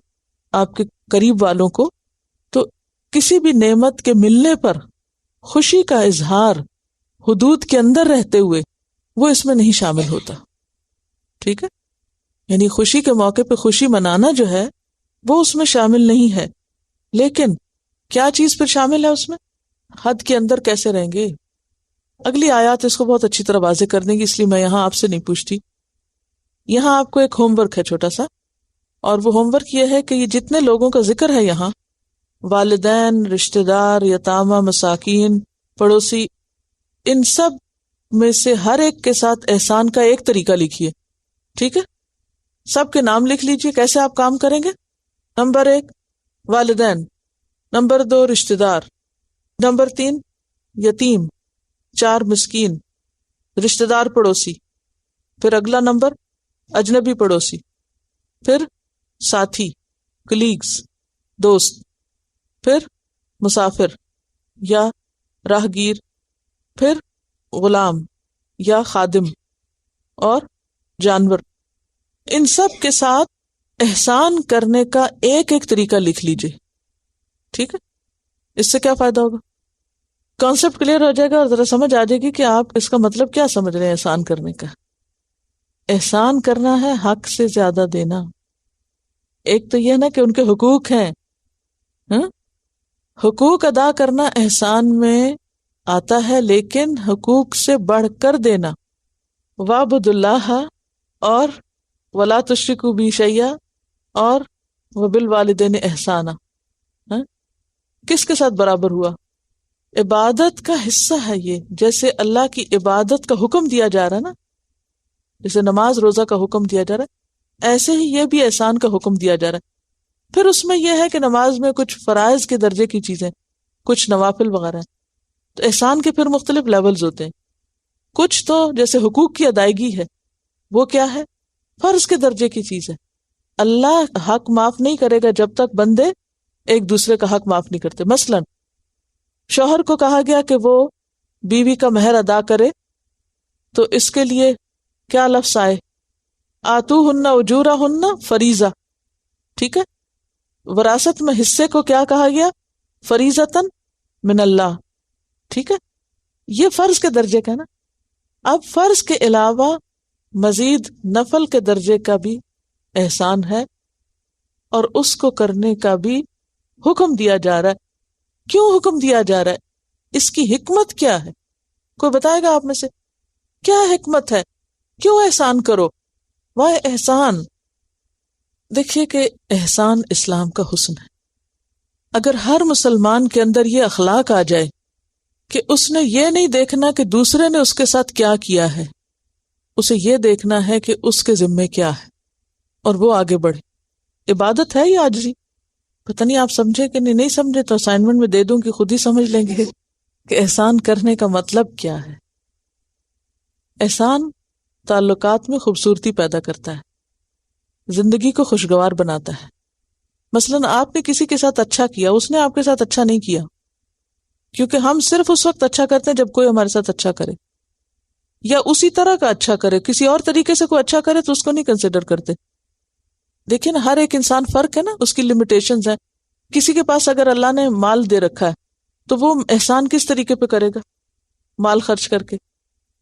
آپ کے قریب والوں کو، تو کسی بھی نعمت کے ملنے پر خوشی کا اظہار حدود کے اندر رہتے ہوئے وہ اس میں نہیں شامل ہوتا۔ ٹھیک ہے، یعنی خوشی کے موقع پہ خوشی منانا جو ہے وہ اس میں شامل نہیں ہے، لیکن کیا چیز پھر شامل ہے اس میں؟ حد کے اندر کیسے رہیں گے؟ اگلی آیات اس کو بہت اچھی طرح واضح کر دیں گی، اس لیے میں یہاں آپ سے نہیں پوچھتی۔ یہاں آپ کو ایک ہوم ورک ہے چھوٹا سا، اور وہ ہوم ورک یہ ہے کہ یہ جتنے لوگوں کا ذکر ہے یہاں، والدین، رشتہ دار، یتامى، مساکین، پڑوسی، ان سب میں سے ہر ایک کے ساتھ احسان کا ایک طریقہ لکھیے۔ ٹھیک ہے، سب کے نام لکھ لیجئے، کیسے آپ کام کریں گے۔ نمبر 1 والدین، نمبر 2 رشتہ دار، نمبر 3 یتیم، 4 مسکین، رشتہ دار پڑوسی، پھر اگلا نمبر اجنبی پڑوسی، پھر ساتھی، کلیگز، دوست، پھر مسافر یا راہگیر، پھر غلام یا خادم، اور جانور۔ ان سب کے ساتھ احسان کرنے کا ایک ایک طریقہ لکھ لیجئے۔ ٹھیک ہے، اس سے کیا فائدہ ہوگا؟ کانسیپٹ کلیئر ہو جائے گا، اور ذرا سمجھ آ جائے گی کہ آپ اس کا مطلب کیا سمجھ رہے ہیں احسان کرنے کا۔ احسان کرنا ہے حق سے زیادہ دینا۔ ایک تو یہ نا کہ ان کے حقوق ہیں، حقوق ادا کرنا احسان میں آتا ہے، لیکن حقوق سے بڑھ کر دینا۔ وَاعْبُدُوا اللَّهَ اور وَلَا تُشْرِكُوا بِهِ شَيْئًا اور وَبِالْوَالِدَيْنِ إِحْسَانًا، کس کے ساتھ برابر ہوا؟ عبادت کا حصہ ہے یہ، جیسے اللہ کی عبادت کا حکم دیا جا رہا ہے نا، جیسے نماز روزہ کا حکم دیا جا رہا ہے، ایسے ہی یہ بھی احسان کا حکم دیا جا رہا ہے۔ پھر اس میں یہ ہے کہ نماز میں کچھ فرائض کے درجے کی چیزیں، کچھ نوافل وغیرہ ہیں، تو احسان کے پھر مختلف لیولز ہوتے ہیں۔ کچھ تو جیسے حقوق کی ادائیگی ہے، وہ کیا ہے؟ فرض کے درجے کی چیز ہے۔ اللہ حق معاف نہیں کرے گا جب تک بندے ایک دوسرے کا حق معاف نہیں کرتے۔ مثلا شوہر کو کہا گیا کہ وہ بیوی کا مہر ادا کرے، تو اس کے لیے کیا لفظ آئے؟ آتوہن اجورہن فریضہ۔ ٹھیک ہے، وراثت میں حصے کو کیا کہا گیا؟ فریضۃً من اللہ۔ ٹھیک ہے، یہ فرض کے درجے کا ہے نا۔ اب فرض کے علاوہ مزید نفل کے درجے کا بھی احسان ہے، اور اس کو کرنے کا بھی حکم دیا جا رہا ہے۔ کیوں حکم دیا جا رہا ہے؟ اس کی حکمت کیا ہے؟ کوئی بتائے گا آپ میں سے؟ کیا حکمت ہے؟ کیوں احسان کرو؟ وہ احسان، دیکھیے کہ احسان اسلام کا حسن ہے۔ اگر ہر مسلمان کے اندر یہ اخلاق آ جائے کہ اس نے یہ نہیں دیکھنا کہ دوسرے نے اس کے ساتھ کیا کیا ہے، اسے یہ دیکھنا ہے کہ اس کے ذمے کیا ہے، اور وہ آگے بڑھے۔ عبادت ہے یا عاجزی؟ پتہ نہیں آپ سمجھے کہ نہیں سمجھے تو اسائنمنٹ میں دے دوں کہ خود ہی سمجھ لیں گے کہ احسان کرنے کا مطلب کیا ہے. احسان تعلقات میں خوبصورتی پیدا کرتا ہے، زندگی کو خوشگوار بناتا ہے. مثلاً آپ نے کسی کے ساتھ اچھا کیا، اس نے آپ کے ساتھ اچھا نہیں کیا، کیونکہ ہم صرف اس وقت اچھا کرتے ہیں جب کوئی ہمارے ساتھ اچھا کرے، یا اسی طرح کا اچھا کرے. کسی اور طریقے سے کوئی اچھا کرے تو اس کو نہیں کنسیڈر کرتے. دیکھیں نا، ہر ایک انسان فرق ہے نا، اس کی لمیٹیشنز ہیں. کسی کے پاس اگر اللہ نے مال دے رکھا ہے تو وہ احسان کس طریقے پہ کرے گا؟ مال خرچ کر کے.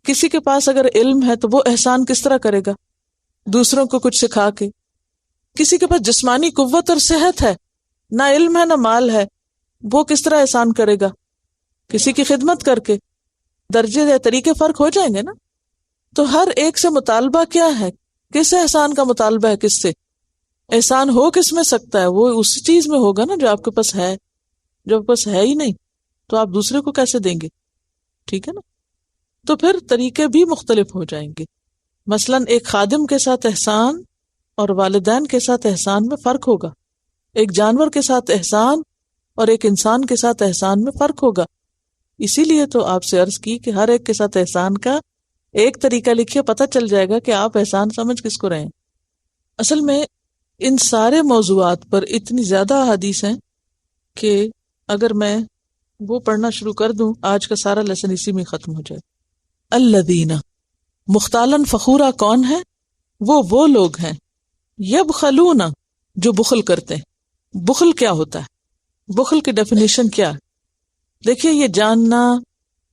کسی کے پاس اگر علم ہے تو وہ احسان کس طرح کرے گا؟ دوسروں کو کچھ سکھا کے. کسی کے پاس جسمانی قوت اور صحت ہے، نہ علم ہے نہ مال ہے، وہ کس طرح احسان کرے گا؟ کسی کی خدمت کر کے. درجے یا طریقے فرق ہو جائیں گے نا. تو ہر ایک سے مطالبہ کیا ہے؟ کس احسان کا مطالبہ ہے؟ کس سے احسان ہو کس میں سکتا ہے؟ وہ اسی چیز میں ہوگا نا جو آپ کے پاس ہے. جو آپ کے پاس ہے ہی نہیں تو آپ دوسرے کو کیسے دیں گے؟ ٹھیک ہے نا. تو پھر طریقے بھی مختلف ہو جائیں گے. مثلاً ایک خادم کے ساتھ احسان اور والدین کے ساتھ احسان میں فرق ہوگا. ایک جانور کے ساتھ احسان اور ایک انسان کے ساتھ احسان میں فرق ہوگا. اسی لیے تو آپ سے عرض کی کہ ہر ایک کے ساتھ احسان کا ایک طریقہ لکھیے، پتہ چل جائے گا کہ آپ احسان سمجھ کس کو رہے ہیں. اصل میں ان سارے موضوعات پر اتنی زیادہ احادیث ہیں کہ اگر میں وہ پڑھنا شروع کر دوں آج کا سارا لیسن اسی میں ختم ہو جائے. الذین مختالن فخورا کون ہے؟ وہ لوگ ہیں یبخلون جو بخل کرتے ہیں. بخل کیا ہوتا ہے؟ بخل کی ڈیفینیشن کیا ہے؟ دیکھیے، یہ جاننا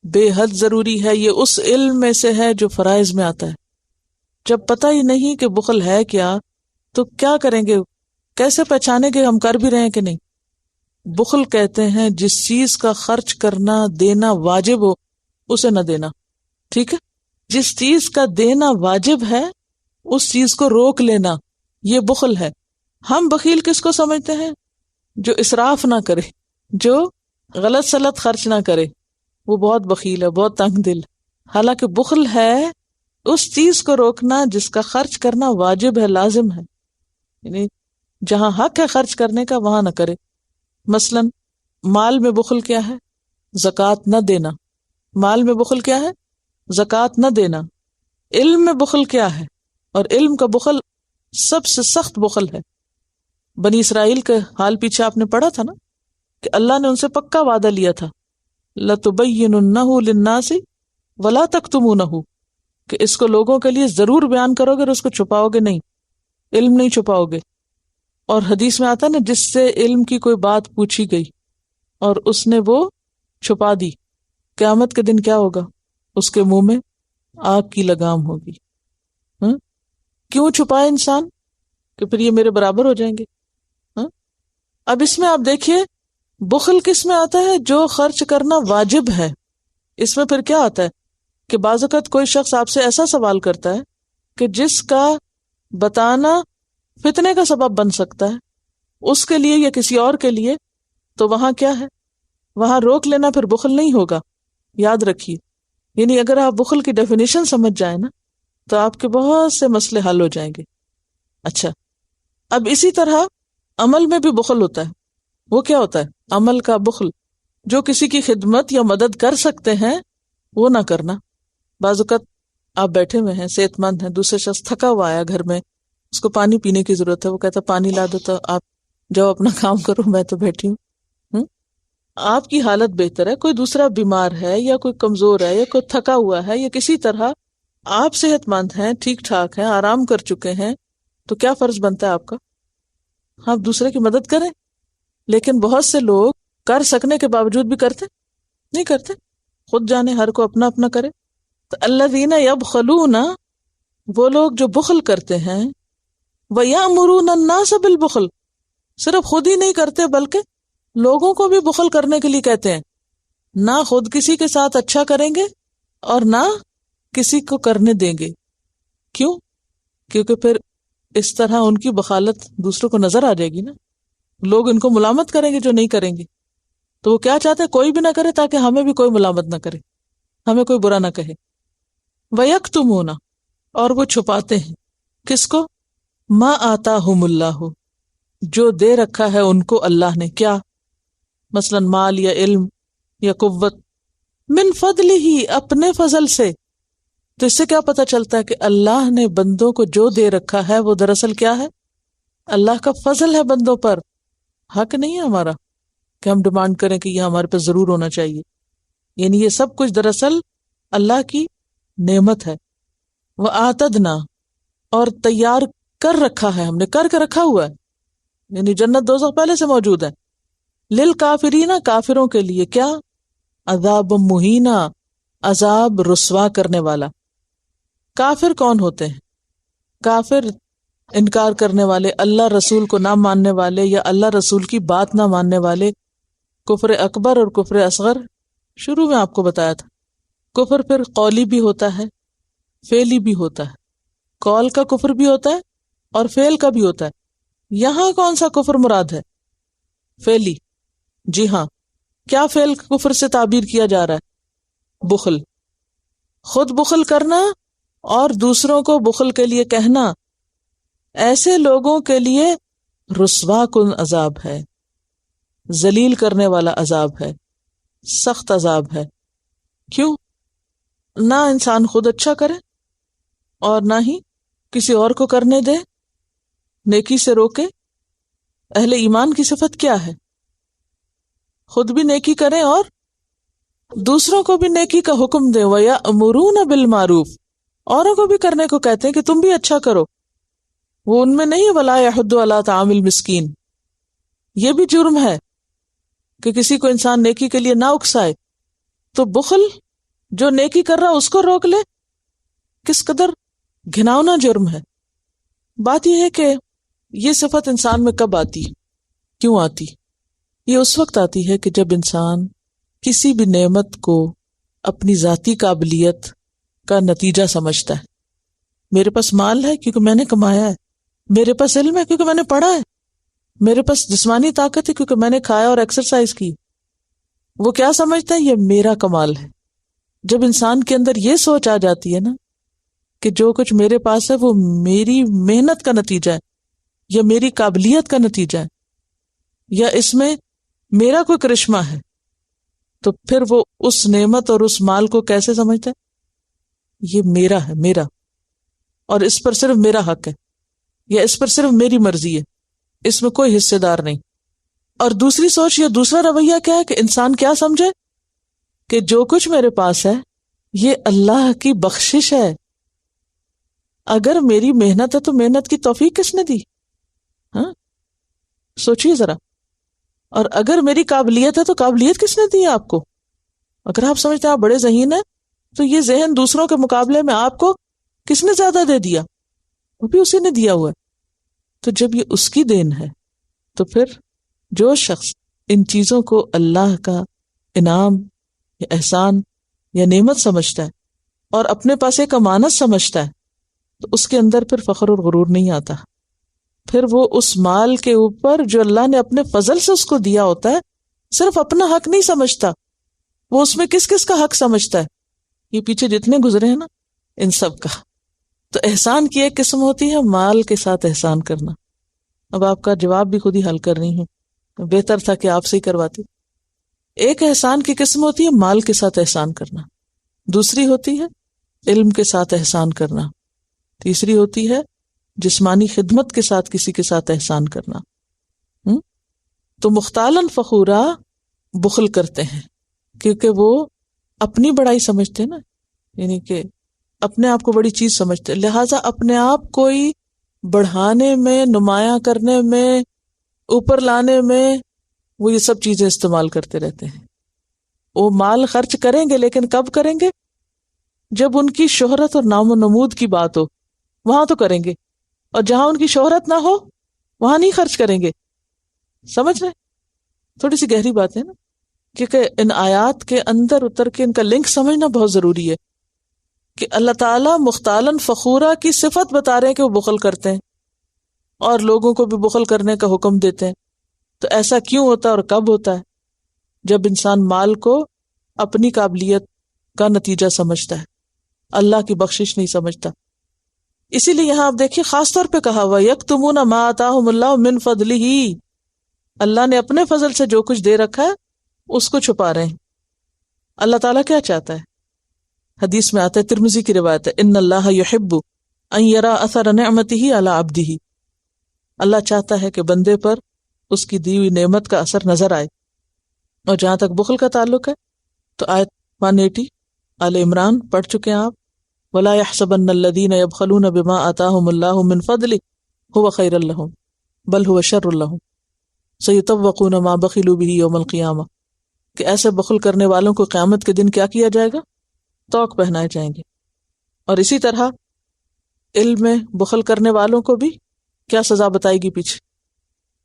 بے حد ضروری ہے. یہ اس علم میں سے ہے جو فرائض میں آتا ہے. جب پتہ ہی نہیں کہ بخل ہے کیا تو کیا کریں گے؟ کیسے پہچانیں گے ہم کر بھی رہے ہیں کہ نہیں؟ بخل کہتے ہیں جس چیز کا خرچ کرنا دینا واجب ہو اسے نہ دینا. ٹھیک ہے، جس چیز کا دینا واجب ہے اس چیز کو روک لینا، یہ بخل ہے. ہم بخیل کس کو سمجھتے ہیں؟ جو اسراف نہ کرے، جو غلط سلط خرچ نہ کرے، وہ بہت بخیل ہے، بہت تنگ دل. حالانکہ بخل ہے اس چیز کو روکنا جس کا خرچ کرنا واجب ہے، لازم ہے. یعنی جہاں حق ہے خرچ کرنے کا وہاں نہ کرے. مثلا مال میں بخل کیا ہے؟ زکوٰۃ نہ دینا. مال میں بخل کیا ہے؟ زکوٰۃ نہ دینا. علم میں بخل کیا ہے؟ اور علم کا بخل سب سے سخت بخل ہے. بنی اسرائیل کا حال پیچھے آپ نے پڑھا تھا نا کہ اللہ نے ان سے پکا وعدہ لیا تھا، لَتُبَيِّنُنَّهُ لِلنَّاسِ وَلَا تَكْتُمُونَهُ، کہ اس کو لوگوں کے لیے ضرور بیان کرو گے اور اس کو چھپاؤ گے نہیں، علم نہیں چھپاؤ گے. اور حدیث میں آتا ہے نا، جس سے علم کی کوئی بات پوچھی گئی اور اس نے وہ چھپا دی، قیامت کے دن کیا ہوگا؟ اس کے منہ میں آگ کی لگام ہوگی. کیوں چھپائے انسان؟ کہ پھر یہ میرے برابر ہو جائیں گے. اب اس میں آپ دیکھیے بخل کس میں آتا ہے؟ جو خرچ کرنا واجب ہے. اس میں پھر کیا آتا ہے کہ بعض اوقات کوئی شخص آپ سے ایسا سوال کرتا ہے کہ جس کا بتانا فتنے کا سبب بن سکتا ہے اس کے لیے یا کسی اور کے لیے، تو وہاں کیا ہے؟ وہاں روک لینا پھر بخل نہیں ہوگا. یاد رکھیے، یعنی اگر آپ بخل کی ڈیفینیشن سمجھ جائیں نا تو آپ کے بہت سے مسئلے حل ہو جائیں گے. اچھا، اب اسی طرح عمل میں بھی بخل ہوتا ہے. وہ کیا ہوتا ہے؟ عمل کا بخل، جو کسی کی خدمت یا مدد کر سکتے ہیں وہ نہ کرنا. بعض اوقات آپ بیٹھے ہوئے ہیں، صحت مند ہیں، دوسرے شخص تھکا ہوا آیا گھر میں، اس کو پانی پینے کی ضرورت ہے، وہ کہتا پانی لا دو، تو آپ جاؤ اپنا کام کرو، میں تو بیٹھی ہوں. آپ کی حالت بہتر ہے، کوئی دوسرا بیمار ہے یا کوئی کمزور ہے یا کوئی تھکا ہوا ہے یا کسی طرح آپ صحت مند ہیں، ٹھیک ٹھاک ہیں، آرام کر چکے ہیں، تو کیا فرض بنتا ہے آپ کا؟ آپ دوسرے کی مدد کریں. لیکن بہت سے لوگ کر سکنے کے باوجود بھی کرتے نہیں کرتے. خود جانے، ہر کو اپنا اپنا کرے. تو الذین یبخلون، وہ لوگ جو بخل کرتے ہیں، وَيَأْمُرُونَ النَّاسَ بِالْبُخْلِ، صرف خود ہی نہیں کرتے بلکہ لوگوں کو بھی بخل کرنے کے لیے کہتے ہیں. نہ خود کسی کے ساتھ اچھا کریں گے اور نہ کسی کو کرنے دیں گے. کیوں؟ کیونکہ پھر اس طرح ان کی بخالت دوسروں کو نظر آ جائے گی نا. لوگ ان کو ملامت کریں گے جو نہیں کریں گے. تو وہ کیا چاہتے ہیں؟ کوئی بھی نہ کرے تاکہ ہمیں بھی کوئی ملامت نہ کرے، ہمیں کوئی برا نہ کہے. وَيَكْتُمُونَ، اور وہ چھپاتے ہیں کس کو؟ مَا آتَاهُمُ اللَّهُ، جو دے رکھا ہے ان کو اللہ نے، کیا؟ مثلا مال یا علم یا قوت، من فضل ہی، اپنے فضل سے. تو اس سے کیا پتہ چلتا ہے کہ اللہ نے بندوں کو جو دے رکھا ہے وہ دراصل کیا ہے؟ اللہ کا فضل ہے بندوں پر. حق نہیں ہے ہمارا کہ ہم ڈیمانڈ کریں کہ یہ ہمارے پاس ضرور ہونا چاہیے. یعنی یہ سب کچھ دراصل اللہ کی نعمت ہے. وَآتَدْنَا، اور تیار کر رکھا ہے، ہم نے کر کے رکھا ہوا ہے، یعنی جنت دوزخ پہلے سے موجود ہے. للکافرین، کافروں کے لیے کیا؟ عذاب مہینہ، عذاب رسوا کرنے والا. کافر کون ہوتے ہیں؟ کافر انکار کرنے والے، اللہ رسول کو نہ ماننے والے یا اللہ رسول کی بات نہ ماننے والے. کفر اکبر اور کفر اصغر شروع میں آپ کو بتایا تھا. کفر پھر قولی بھی ہوتا ہے، فعلی بھی ہوتا ہے. قول کا کفر بھی ہوتا ہے اور فعل کا بھی ہوتا ہے. یہاں کون سا کفر مراد ہے؟ فعلی. جی ہاں. کیا فعل کفر سے تعبیر کیا جا رہا ہے؟ بخل. خود بخل کرنا اور دوسروں کو بخل کے لیے کہنا، ایسے لوگوں کے لیے رسوا کن عذاب ہے، ذلیل کرنے والا عذاب ہے، سخت عذاب ہے. کیوں؟ نہ انسان خود اچھا کرے اور نہ ہی کسی اور کو کرنے دے، نیکی سے روکے. اہل ایمان کی صفت کیا ہے؟ خود بھی نیکی کریں اور دوسروں کو بھی نیکی کا حکم دیں. وَيَأْمُرُونَ بِالْمَعْرُوفِ، اوروں کو بھی کرنے کو کہتے ہیں کہ تم بھی اچھا کرو. وہ ان میں نہیں وَلَا يَحُضُّ عَلَىٰ طَعَامِ الْمِسْكِينِ، یہ بھی جرم ہے کہ کسی کو انسان نیکی کے لیے نہ اکسائے. تو بخل جو نیکی کر رہا اس کو روک لے، کس قدر گھناؤنا جرم ہے. بات یہ ہے کہ یہ صفت انسان میں کب آتی، کیوں آتی؟ یہ اس وقت آتی ہے کہ جب انسان کسی بھی نعمت کو اپنی ذاتی قابلیت کا نتیجہ سمجھتا ہے. میرے پاس مال ہے کیونکہ میں نے کمایا ہے، میرے پاس علم ہے کیونکہ میں نے پڑھا ہے، میرے پاس جسمانی طاقت ہے کیونکہ میں نے کھایا اور ایکسرسائز کی. وہ کیا سمجھتا ہے؟ یہ میرا کمال ہے. جب انسان کے اندر یہ سوچ آ جاتی ہے نا کہ جو کچھ میرے پاس ہے وہ میری محنت کا نتیجہ ہے یا میری قابلیت کا نتیجہ ہے یا اس میں میرا کوئی کرشمہ ہے، تو پھر وہ اس نعمت اور اس مال کو کیسے سمجھتا ہے؟ یہ میرا ہے، میرا، اور اس پر صرف میرا حق ہے یا اس پر صرف میری مرضی ہے، اس میں کوئی حصے دار نہیں. اور دوسری سوچ یا دوسرا رویہ کیا ہے کہ انسان کیا سمجھے کہ جو کچھ میرے پاس ہے یہ اللہ کی بخشش ہے. اگر میری محنت ہے تو محنت کی توفیق کس نے دی؟ ہاں سوچیے ذرا. اور اگر میری قابلیت ہے تو قابلیت کس نے دی آپ کو؟ اگر آپ سمجھتے ہیں آپ بڑے ذہین ہیں تو یہ ذہن دوسروں کے مقابلے میں آپ کو کس نے زیادہ دے دیا؟ وہ بھی اسی نے دیا ہوا ہے. تو جب یہ اس کی دین ہے تو پھر جو شخص ان چیزوں کو اللہ کا انعام یا احسان یا نعمت سمجھتا ہے اور اپنے پاس ایک امانت سمجھتا ہے تو اس کے اندر پھر فخر اور غرور نہیں آتا. پھر وہ اس مال کے اوپر جو اللہ نے اپنے فضل سے اس کو دیا ہوتا ہے صرف اپنا حق نہیں سمجھتا، وہ اس میں کس کس کا حق سمجھتا ہے. یہ پیچھے جتنے گزرے ہیں نا ان سب کا. تو احسان کی ایک قسم ہوتی ہے مال کے ساتھ احسان کرنا. اب آپ کا جواب بھی خود ہی حل کر رہی ہوں، بہتر تھا کہ آپ سے ہی کرواتی. ایک احسان کی قسم ہوتی ہے مال کے ساتھ احسان کرنا، دوسری ہوتی ہے علم کے ساتھ احسان کرنا، تیسری ہوتی ہے جسمانی خدمت کے ساتھ کسی کے ساتھ احسان کرنا. تو مختالن فخورا بخل کرتے ہیں کیونکہ وہ اپنی بڑائی سمجھتے ہیں نا، یعنی کہ اپنے آپ کو بڑی چیز سمجھتے ہیں، لہٰذا اپنے آپ کو ہی بڑھانے میں، نمایاں کرنے میں، اوپر لانے میں وہ یہ سب چیزیں استعمال کرتے رہتے ہیں. وہ مال خرچ کریں گے لیکن کب کریں گے؟ جب ان کی شہرت اور نام و نمود کی بات ہو وہاں تو کریں گے، اور جہاں ان کی شہرت نہ ہو وہاں نہیں خرچ کریں گے. سمجھ رہے؟ تھوڑی سی گہری بات ہے نا، کیونکہ ان آیات کے اندر اتر کے ان کا لنک سمجھنا بہت ضروری ہے کہ اللہ تعالیٰ مختالن فخورا کی صفت بتا رہے ہیں کہ وہ بخل کرتے ہیں اور لوگوں کو بھی بخل کرنے کا حکم دیتے ہیں. تو ایسا کیوں ہوتا ہے اور کب ہوتا ہے؟ جب انسان مال کو اپنی قابلیت کا نتیجہ سمجھتا ہے، اللہ کی بخشش نہیں سمجھتا. اسی لیے یہاں آپ دیکھیے خاص طور پہ کہا ہوا یکتمون ما آتاہم اللہ من فضلہ، اللہ نے اپنے فضل سے جو کچھ دے رکھا ہے اس کو چھپا رہے ہیں۔ اللہ تعالیٰ کیا چاہتا ہے؟ حدیث میں آتا ہے، ترمذی کی روایت ہے، ان اللہ یحب ان یرا اثر نعمتہ علی عبدہ، اللہ چاہتا ہے کہ بندے پر اس کی دی ہوئی نعمت کا اثر نظر آئے۔ اور جہاں تک بخل کا تعلق ہے تو آیت 180 آل عمران پڑھ چکے ہیں آپ، وَلَا يَحْسَبَنَّ الَّذِينَ يَبْخَلُونَ بِمَا آتَاهُمُ اللَّهُ مِنْ فَضْلِهِ هُوَ خَيْرٌ لَّهُمْ بَلْ هُوَ شَرٌّ لَّهُمْ سَيُطَوَّقُونَ مَا بَخِلُوا بِهِ يَوْمَ الْقِيَامَةِ، کہ ایسے بخل کرنے والوں کو قیامت کے دن کیا کیا جائے گا؟ طوق پہنائے جائیں گے۔ اور اسی طرح علم میں بخل کرنے والوں کو بھی کیا سزا بتائے گی پیچھے؟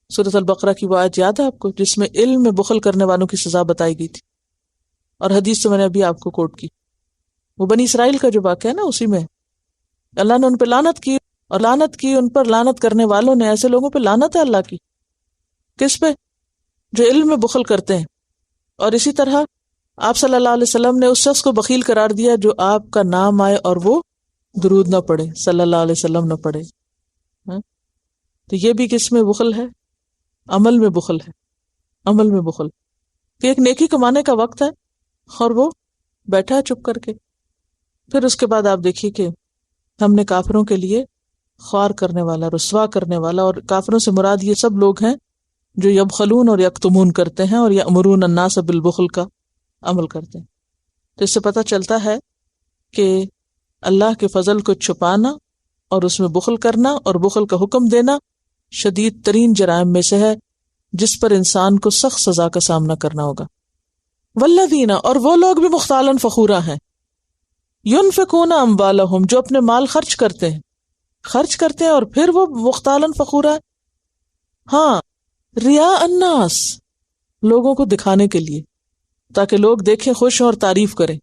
سورۃ البقرہ کی وہ آیت یاد ہے آپ کو جس میں علم میں بخل کرنے والوں کی سزا بتائی گئی تھی؟ اور حدیث تو میں نے ابھی آپ کو کوٹ کی، وہ بنی اسرائیل کا جو واقعہ ہے نا، اسی میں اللہ نے ان پہ لعنت کی، اور لعنت کی ان پر لعنت کرنے والوں نے، ایسے لوگوں پہ لعنت ہے اللہ کی۔ کس پہ؟ جو علم میں بخل کرتے ہیں۔ اور اسی طرح آپ صلی اللہ علیہ وسلم نے اس شخص کو بخیل قرار دیا جو آپ کا نام آئے اور وہ درود نہ پڑھے، صلی اللہ علیہ وسلم نہ پڑھے۔ تو یہ بھی کس میں بخل ہے؟ عمل میں بخل ہے، عمل میں بخل کہ ایک نیکی کمانے کا وقت ہے اور وہ بیٹھا ہے چپ کر کے۔ پھر اس کے بعد آپ دیکھیے کہ ہم نے کافروں کے لیے خوار کرنے والا، رسوا کرنے والا، اور کافروں سے مراد یہ سب لوگ ہیں جو یبخلون اور یکتمون کرتے ہیں اور یأمرون الناس بالبخل کا عمل کرتے ہیں۔ تو اس سے پتہ چلتا ہے کہ اللہ کے فضل کو چھپانا اور اس میں بخل کرنا اور بخل کا حکم دینا شدید ترین جرائم میں سے ہے، جس پر انسان کو سخت سزا کا سامنا کرنا ہوگا۔ والذین، اور وہ لوگ بھی مختالاً فخورا ہیں، ینفقون اموالہم، جو اپنے مال خرچ کرتے ہیں اور پھر وہ مختالاً فخورا، ہاں، ریا الناس، لوگوں کو دکھانے کے لیے، تاکہ لوگ دیکھیں، خوش ہوں اور تعریف کریں۔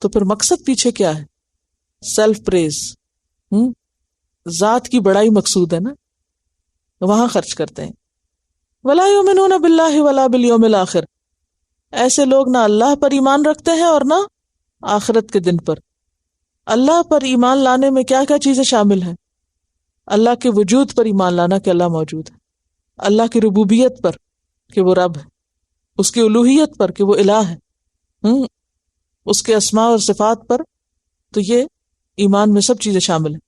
تو پھر مقصد پیچھے کیا ہے؟ سیلف پریز، ذات کی بڑائی مقصود ہے نا، وہاں خرچ کرتے ہیں۔ ولا یؤمنون باللہ ولا بالیوم الآخر، ایسے لوگ نہ اللہ پر ایمان رکھتے ہیں اور نہ آخرت کے دن پر۔ اللہ پر ایمان لانے میں کیا کیا چیزیں شامل ہیں؟ اللہ کے وجود پر ایمان لانا کہ اللہ موجود ہے، اللہ کی ربوبیت پر کہ وہ رب ہے، اس کی الوہیت پر کہ وہ الہ ہے، اس کے اسماء اور صفات پر، تو یہ ایمان میں سب چیزیں شامل ہیں۔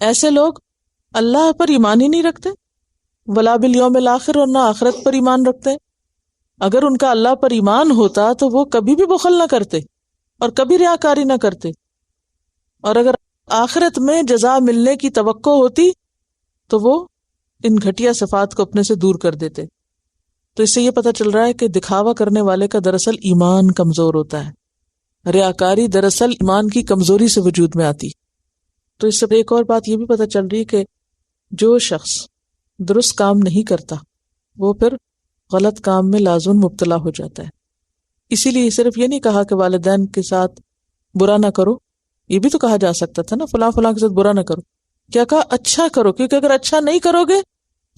ایسے لوگ اللہ پر ایمان ہی نہیں رکھتے، ولا بالیوم الآخر، اور نہ آخرت پر ایمان رکھتے۔ اگر ان کا اللہ پر ایمان ہوتا تو وہ کبھی بھی بخل نہ کرتے اور کبھی ریاکاری نہ کرتے، اور اگر آخرت میں جزا ملنے کی توقع ہوتی تو وہ ان گھٹیا صفات کو اپنے سے دور کر دیتے۔ تو اس سے یہ پتہ چل رہا ہے کہ دکھاوا کرنے والے کا دراصل ایمان کمزور ہوتا ہے، ریاکاری دراصل ایمان کی کمزوری سے وجود میں آتی۔ تو اس سے ایک اور بات یہ بھی پتہ چل رہی ہے کہ جو شخص درست کام نہیں کرتا وہ پھر غلط کام میں لازم مبتلا ہو جاتا ہے۔ اسی لیے صرف یہ نہیں کہا کہ والدین کے ساتھ برا نہ کرو، یہ بھی تو کہا جا سکتا تھا نا، فلاں فلاں کے ساتھ برا نہ کرو، کیا کہا؟ اچھا کرو، کیونکہ اگر اچھا نہیں کرو گے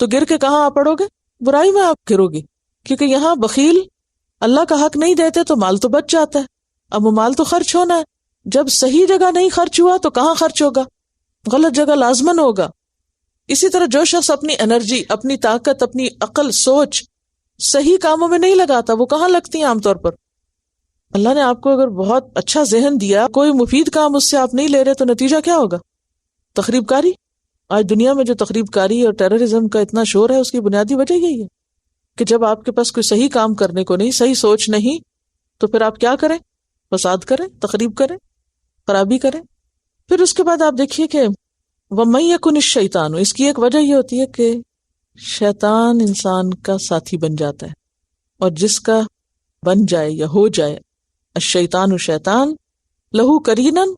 تو گر کے کہاں آ پڑو گے؟ برائی میں آپ گرو گے، کیونکہ یہاں بخیل اللہ کا حق نہیں دیتے تو مال تو بچ جاتا ہے، اب وہ مال تو خرچ ہونا ہے، جب صحیح جگہ نہیں خرچ ہوا تو کہاں خرچ ہوگا؟ غلط جگہ لازماً ہوگا۔ اسی طرح جو شخص اپنی انرجی، اپنی طاقت، اپنی عقل، سوچ صحیح کاموں میں نہیں لگاتا، وہ کہاں لگتی ہیں عام طور پر؟ اللہ نے آپ کو اگر بہت اچھا ذہن دیا، کوئی مفید کام اس سے آپ نہیں لے رہے تو نتیجہ کیا ہوگا؟ تخریب کاری۔ آج دنیا میں جو تخریب کاری اور ٹیررزم کا اتنا شور ہے، اس کی بنیادی وجہ یہی ہے کہ جب آپ کے پاس کوئی صحیح کام کرنے کو نہیں، صحیح سوچ نہیں، تو پھر آپ کیا کریں؟ فساد کریں، تخریب کریں، خرابی کریں۔ پھر اس کے بعد آپ دیکھیے کہ وَمَن يَكُنِ الشَّيْطَانُ، اس کی ایک وجہ یہ ہوتی ہے کہ شیطان انسان کا ساتھی بن جاتا ہے، اور جس کا بن جائے یا ہو جائے الشیطان شیطان لہو قرینن،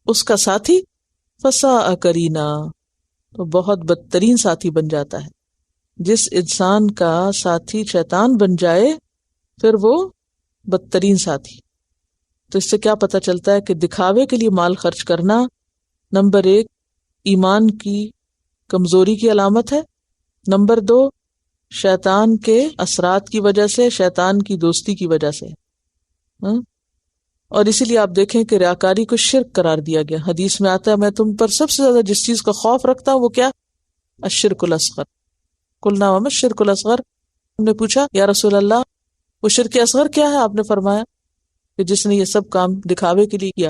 اس کا ساتھی فساء قرینا، تو بہت بدترین ساتھی بن جاتا ہے۔ جس انسان کا ساتھی شیطان بن جائے پھر وہ بدترین ساتھی۔ تو اس سے کیا پتہ چلتا ہے کہ دکھاوے کے لیے مال خرچ کرنا نمبر 1 ایمان کی کمزوری کی علامت ہے، نمبر 2 شیطان کے اثرات کی وجہ سے، شیطان کی دوستی کی وجہ سے، اور اسی لیے آپ دیکھیں کہ ریاکاری کو شرک قرار دیا گیا. حدیث میں آتا ہے میں تم پر سب سے زیادہ جس چیز کا خوف رکھتا ہوں وہ کیا؟ الشرک الاصغر. قلنا وما الشرک الاصغر. ہم نے پوچھا یا رسول اللہ وہ شرک اصغر کیا ہے؟ آپ نے فرمایا کہ جس نے یہ سب کام دکھاوے کے لیے کیا.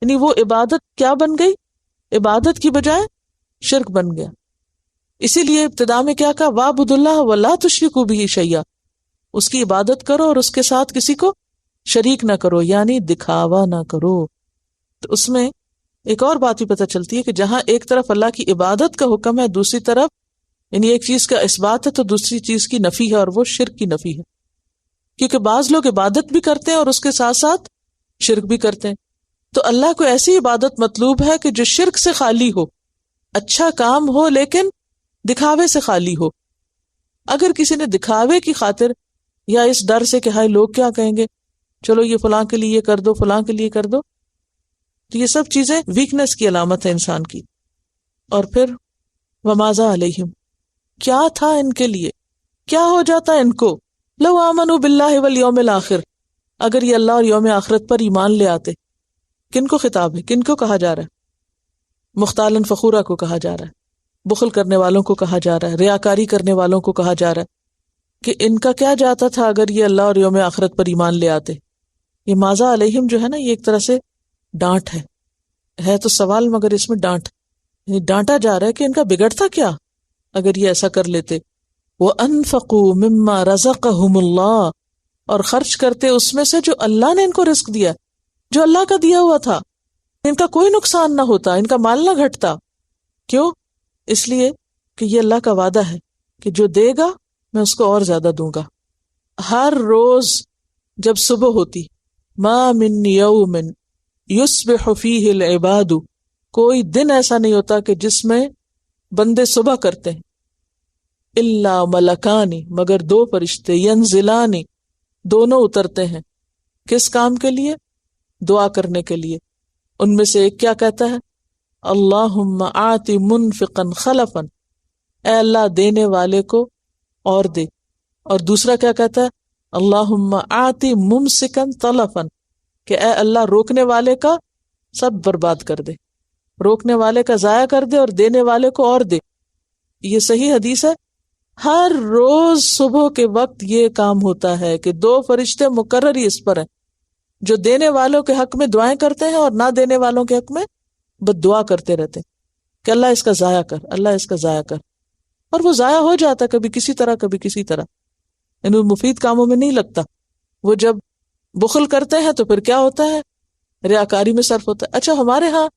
یعنی وہ عبادت کیا بن گئی؟ عبادت کی بجائے شرک بن گیا. اسی لیے ابتدا میں کیا کہا؟ وَاعْبُدُوا اللَّهَ وَلَا تُشْرِكُوا بِهِ شَيْئًا. اس کی عبادت کرو اور اس کے ساتھ کسی کو شریک نہ کرو، یعنی دکھاوا نہ کرو. تو اس میں ایک اور بات بھی پتہ چلتی ہے کہ جہاں ایک طرف اللہ کی عبادت کا حکم ہے، دوسری طرف یعنی ایک چیز کا اثبات ہے تو دوسری چیز کی نفی ہے، اور وہ شرک کی نفی ہے. کیونکہ بعض لوگ عبادت بھی کرتے ہیں اور اس کے ساتھ ساتھ شرک بھی کرتے ہیں. تو اللہ کو ایسی عبادت مطلوب ہے کہ جو شرک سے خالی ہو، اچھا کام ہو لیکن دکھاوے سے خالی ہو. اگر کسی نے دکھاوے کی خاطر یا اس ڈر سے کہ ہائے لوگ کیا کہیں گے، چلو یہ فلاں کے لیے یہ کر دو، فلاں کے لیے کر دو، تو یہ سب چیزیں ویکنس کی علامت ہے انسان کی. اور پھر وماذا علیہم، کیا تھا ان کے لیے، کیا ہو جاتا ان کو، لو آمنوا باللہ والیوم الآخر، اگر یہ اللہ اور یوم آخرت پر ایمان لے آتے. کن کو خطاب ہے؟ کن کو کہا جا رہا ہے؟ مختالن فخورہ کو کہا جا رہا ہے، بخل کرنے والوں کو کہا جا رہا ہے، ریاکاری کرنے والوں کو کہا جا رہا ہے کہ ان کا کیا جاتا تھا اگر یہ اللہ اور یوم آخرت پر ایمان لے آتے. یہ ماذا علیہم جو ہے نا، یہ ایک طرح سے ڈانٹ ہے تو سوال مگر اس میں ڈانٹ، یعنی ڈانٹا جا رہا ہے کہ ان کا بگڑتا کیا اگر یہ ایسا کر لیتے. وَأَنفَقُوا مِمَّا رَزَقَهُمُ اللَّهُ، اور خرچ کرتے اس میں سے جو اللہ نے ان کو رزق دیا، جو اللہ کا دیا ہوا تھا. ان کا کوئی نقصان نہ ہوتا، ان کا مال نہ گھٹتا. کیوں؟ اس لیے کہ یہ اللہ کا وعدہ ہے کہ جو دے گا میں اس کو اور زیادہ دوں گا. ہر روز جب صبح ہوتی، ما من یوم یصبح فیہ العباد، کوئی دن ایسا نہیں ہوتا کہ جس میں بندے صبح کرتے ہیں، الا ملکانی، مگر دو فرشتے، ینزلانی، دونوں اترتے ہیں. کس کام کے لیے؟ دعا کرنے کے لیے. ان میں سے ایک کیا کہتا ہے؟ اللہم آت منفقا خلفا، اے اللہ دینے والے کو اور دے. اور دوسرا کیا کہتا ہے؟ اللہم آت ممسکا تلفا، کہ اے اللہ روکنے والے کا سب برباد کر دے، روکنے والے کا ضائع کر دے اور دینے والے کو اور دے. یہ صحیح حدیث ہے. ہر روز صبح کے وقت یہ کام ہوتا ہے کہ دو فرشتے مقرر ہی اس پر ہیں جو دینے والوں کے حق میں دعائیں کرتے ہیں اور نہ دینے والوں کے حق میں بد دعا کرتے رہتے ہیں کہ اللہ اس کا ضائع کر، اللہ اس کا ضائع کر. اور وہ ضائع ہو جاتا کبھی کسی طرح کبھی کسی طرح، یعنی مفید کاموں میں نہیں لگتا. وہ جب بخل کرتے ہیں تو پھر کیا ہوتا ہے؟ ریاکاری میں صرف ہوتا ہے. اچھا ہمارے ہاں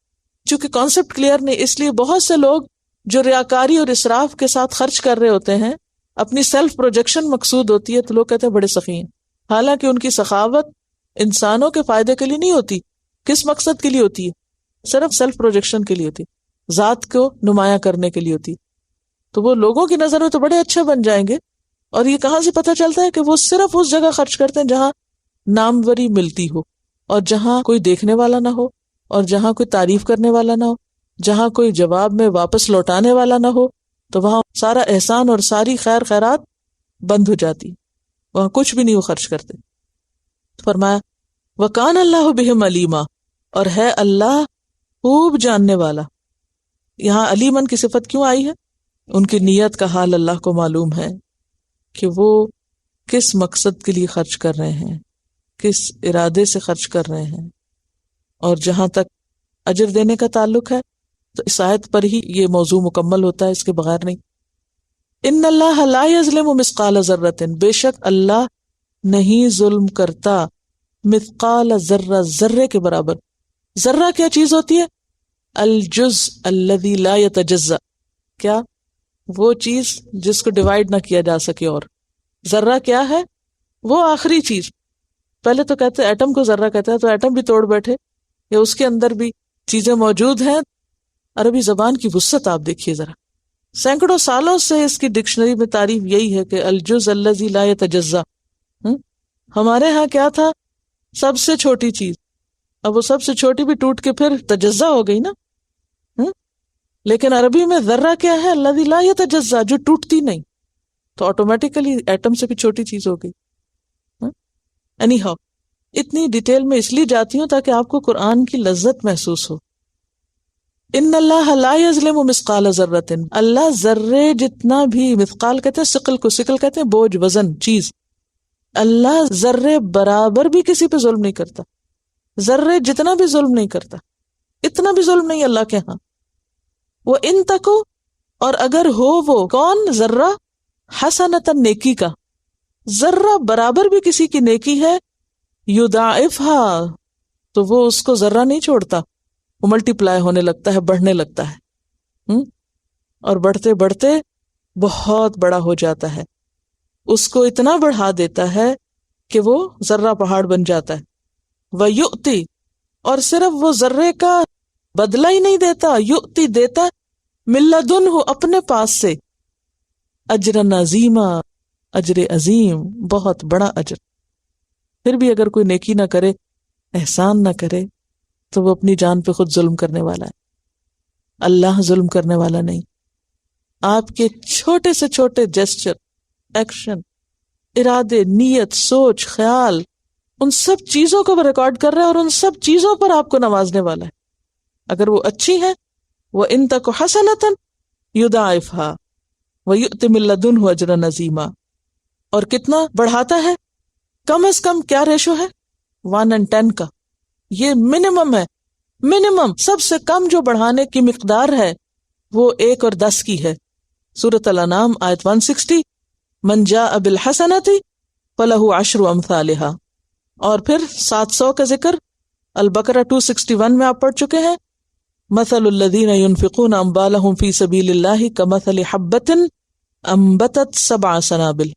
چونکہ کانسیپٹ کلیئر نہیں، اس لیے بہت سے لوگ جو ریاکاری اور اسراف کے ساتھ خرچ کر رہے ہوتے ہیں، اپنی سیلف پروجیکشن مقصود ہوتی ہے تو لوگ کہتے ہیں بڑے سخی ہیں. حالانکہ ان کی سخاوت انسانوں کے فائدے کے لیے نہیں ہوتی. کس مقصد کے لیے ہوتی ہے؟ صرف سیلف پروجیکشن کے لیے ہوتی، ذات کو نمایاں کرنے کے لیے ہوتی. تو وہ لوگوں کی نظر میں تو بڑے اچھے بن جائیں گے. اور یہ کہاں سے پتہ چلتا ہے کہ وہ صرف اس جگہ خرچ کرتے ہیں جہاں ناموری ملتی ہو، اور جہاں کوئی دیکھنے والا نہ ہو، اور جہاں کوئی تعریف کرنے والا نہ ہو، جہاں کوئی جواب میں واپس لوٹانے والا نہ ہو، تو وہاں سارا احسان اور ساری خیر خیرات بند ہو جاتی، وہاں کچھ بھی نہیں وہ خرچ کرتے. فرمایا وَكَانَ اللَّهُ بِهِمْ عَلِيمًا، اور ہے اللہ خوب جاننے والا. یہاں علیمن کی صفت کیوں آئی ہے؟ ان کی نیت کا حال اللہ کو معلوم ہے کہ وہ کس مقصد کے لیے خرچ کر رہے ہیں، کس ارادے سے خرچ کر رہے ہیں. اور جہاں تک اجر دینے کا تعلق ہے تو اس آیت پر ہی یہ موضوع مکمل ہوتا ہے، اس کے بغیر نہیں. ان اللہ لا یظلم مثقال ذرۃ، بے شک اللہ نہیں ظلم کرتا مثقال ذرہ، ذرے کے برابر. ذرہ کیا چیز ہوتی ہے؟ الجزء الذی لا یتجزأ، کیا؟ وہ چیز جس کو ڈیوائیڈ نہ کیا جا سکے. اور ذرہ کیا ہے؟ وہ آخری چیز. پہلے تو کہتے ہیں ایٹم کو ذرہ کہتا ہے، تو ایٹم بھی توڑ بیٹھے یا اس کے اندر بھی چیزیں موجود ہیں. عربی زبان کی وسعت آپ دیکھیے ذرا، سینکڑوں سالوں سے اس کی ڈکشنری میں تعریف یہی ہے کہ الجزء الذی لا یتجزأ. ہمارے ہاں کیا تھا؟ سب سے چھوٹی چیز. اب وہ سب سے چھوٹی بھی ٹوٹ کے پھر تجزا ہو گئی نا. لیکن عربی میں ذرہ کیا ہے؟ الذی لا یتجزأ، جو ٹوٹتی نہیں. تو آٹومیٹیکلی ایٹم سے بھی چھوٹی چیز ہو گئی. اینی ہاؤ، اتنی ڈیٹیل میں اس لیے جاتی ہوں تاکہ آپ کو قرآن کی لذت محسوس ہو. ان اللہ لا یظلم مثقال ذرۃ، اللہ ذرے جتنا بھی، مثقال کہتے ہیں ثقل کو، ثقل کہتے ہیں بوجھ، وزن، چیز. اللہ ذرے برابر بھی کسی پہ ظلم نہیں کرتا، ذرے جتنا بھی ظلم نہیں کرتا، اتنا بھی ظلم نہیں اللہ کے ہاں. وہ ان تکو، اور اگر ہو وہ کون ذرہ، حسنۃ نیکی کا، ذرہ برابر بھی کسی کی نیکی ہے، یضاعفھا، تو وہ اس کو ذرہ نہیں چھوڑتا، وہ ملٹی پلائی ہونے لگتا ہے، بڑھنے لگتا ہے، اور بڑھتے بڑھتے بہت بڑا ہو جاتا ہے. اس کو اتنا بڑھا دیتا ہے کہ وہ ذرہ پہاڑ بن جاتا ہے. وَيُؤْتِ، اور صرف وہ ذرے کا بدلہ ہی نہیں دیتا، یؤتی دیتا من لدنہ، اپنے پاس سے، اجرا عظیما، اجر عظیم، بہت بڑا اجر. پھر بھی اگر کوئی نیکی نہ کرے، احسان نہ کرے، تو وہ اپنی جان پہ خود ظلم کرنے والا ہے. اللہ ظلم کرنے والا نہیں. آپ کے چھوٹے سے چھوٹے جسچر، ایکشن، ارادے، نیت، سوچ، خیال، ان سب چیزوں کو وہ ریکارڈ کر رہا ہے اور ان سب چیزوں پر آپ کو نوازنے والا ہے. اگر وہ اچھی ہے، وَإِن تَكُ حَسَنَةً يُضَاعِفْهَا وَيُؤْتِ مِن لَّدُنْهُ أَجْرًا عَظِيمًا. اور کتنا بڑھاتا ہے؟ کم از کم کیا ریشو ہے؟ 1:10 کا. یہ منیمم ہے، منیمم سب سے کم جو بڑھانے کی مقدار ہے وہ 1 اور 10 کی ہے. سورۃ الانعام آیت 160، من جاء بالحسنۃ فلہ 10 امثالھا. اور پھر 700 کا ذکر البقرہ 261 میں آپ پڑھ چکے ہیں. مثل الذین ينفقون اموالهم فی سبیل اللہ کمثل حبۃ انبتت 7 سنابل،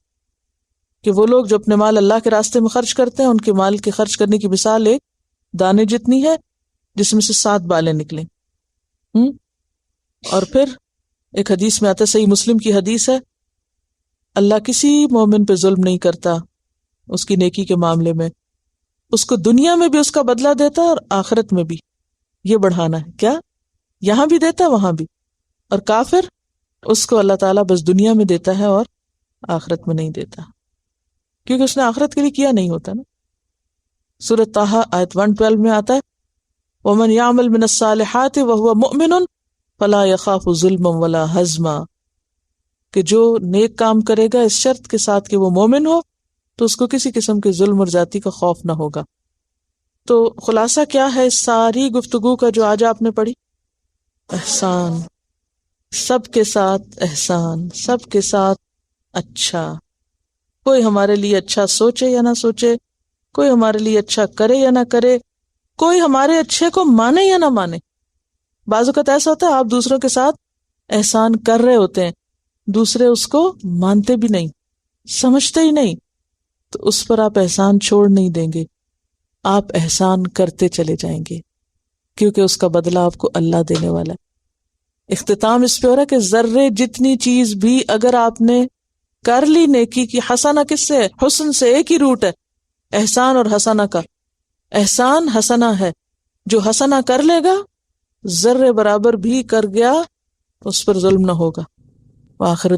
کہ وہ لوگ جو اپنے مال اللہ کے راستے میں خرچ کرتے ہیں، ان کے مال کے خرچ کرنے کی مثال ایک دانے جتنی ہے جس میں سے 7 بالیں نکلیں. اور پھر ایک حدیث میں آتا ہے، صحیح مسلم کی حدیث ہے، اللہ کسی مومن پہ ظلم نہیں کرتا اس کی نیکی کے معاملے میں، اس کو دنیا میں بھی اس کا بدلہ دیتا اور آخرت میں بھی. یہ بڑھانا ہے کیا؟ یہاں بھی دیتا وہاں بھی. اور کافر، اس کو اللہ تعالیٰ بس دنیا میں دیتا ہے اور آخرت میں نہیں دیتا، کیونکہ اس نے آخرت کے لیے کیا نہیں ہوتا نا. سورۃ طٰہٰ آیت 112 میں آتا ہے، وَمَنْ يَعْمَلْ مِنَ الصَّالِحَاتِ وَهُوَ مُؤْمِنٌ فَلَا يَخَافُ ظُلْمًا وَلَا هَضْمًا، کہ جو نیک کام کرے گا اس شرط کے ساتھ کہ وہ مومن ہو تو اس کو کسی قسم کے ظلم اور زیادتی کا خوف نہ ہوگا. تو خلاصہ کیا ہے اس ساری گفتگو کا جو آج آپ نے پڑھی؟ احسان، سب کے ساتھ احسان، سب کے ساتھ اچھا. کوئی ہمارے لیے اچھا سوچے یا نہ سوچے، کوئی ہمارے لیے اچھا کرے یا نہ کرے، کوئی ہمارے اچھے کو مانے یا نہ مانے. بعض اوقات ایسا ہوتا ہے آپ دوسروں کے ساتھ احسان کر رہے ہوتے ہیں، دوسرے اس کو مانتے بھی نہیں، سمجھتے ہی نہیں، تو اس پر آپ احسان چھوڑ نہیں دیں گے، آپ احسان کرتے چلے جائیں گے، کیونکہ اس کا بدلہ آپ کو اللہ دینے والا ہے. اختتام اس پہ ہو رہا ہے کہ ذرے جتنی چیز بھی اگر آپ نے کر لی نیکی کی، حسنہ کس سے ہے؟ حسن سے. ایک ہی روٹ ہے احسان اور حسنہ کا. احسان حسنہ ہے، جو حسنہ کر لے گا ذرے برابر بھی کر گیا اس پر ظلم نہ ہوگا. وآخر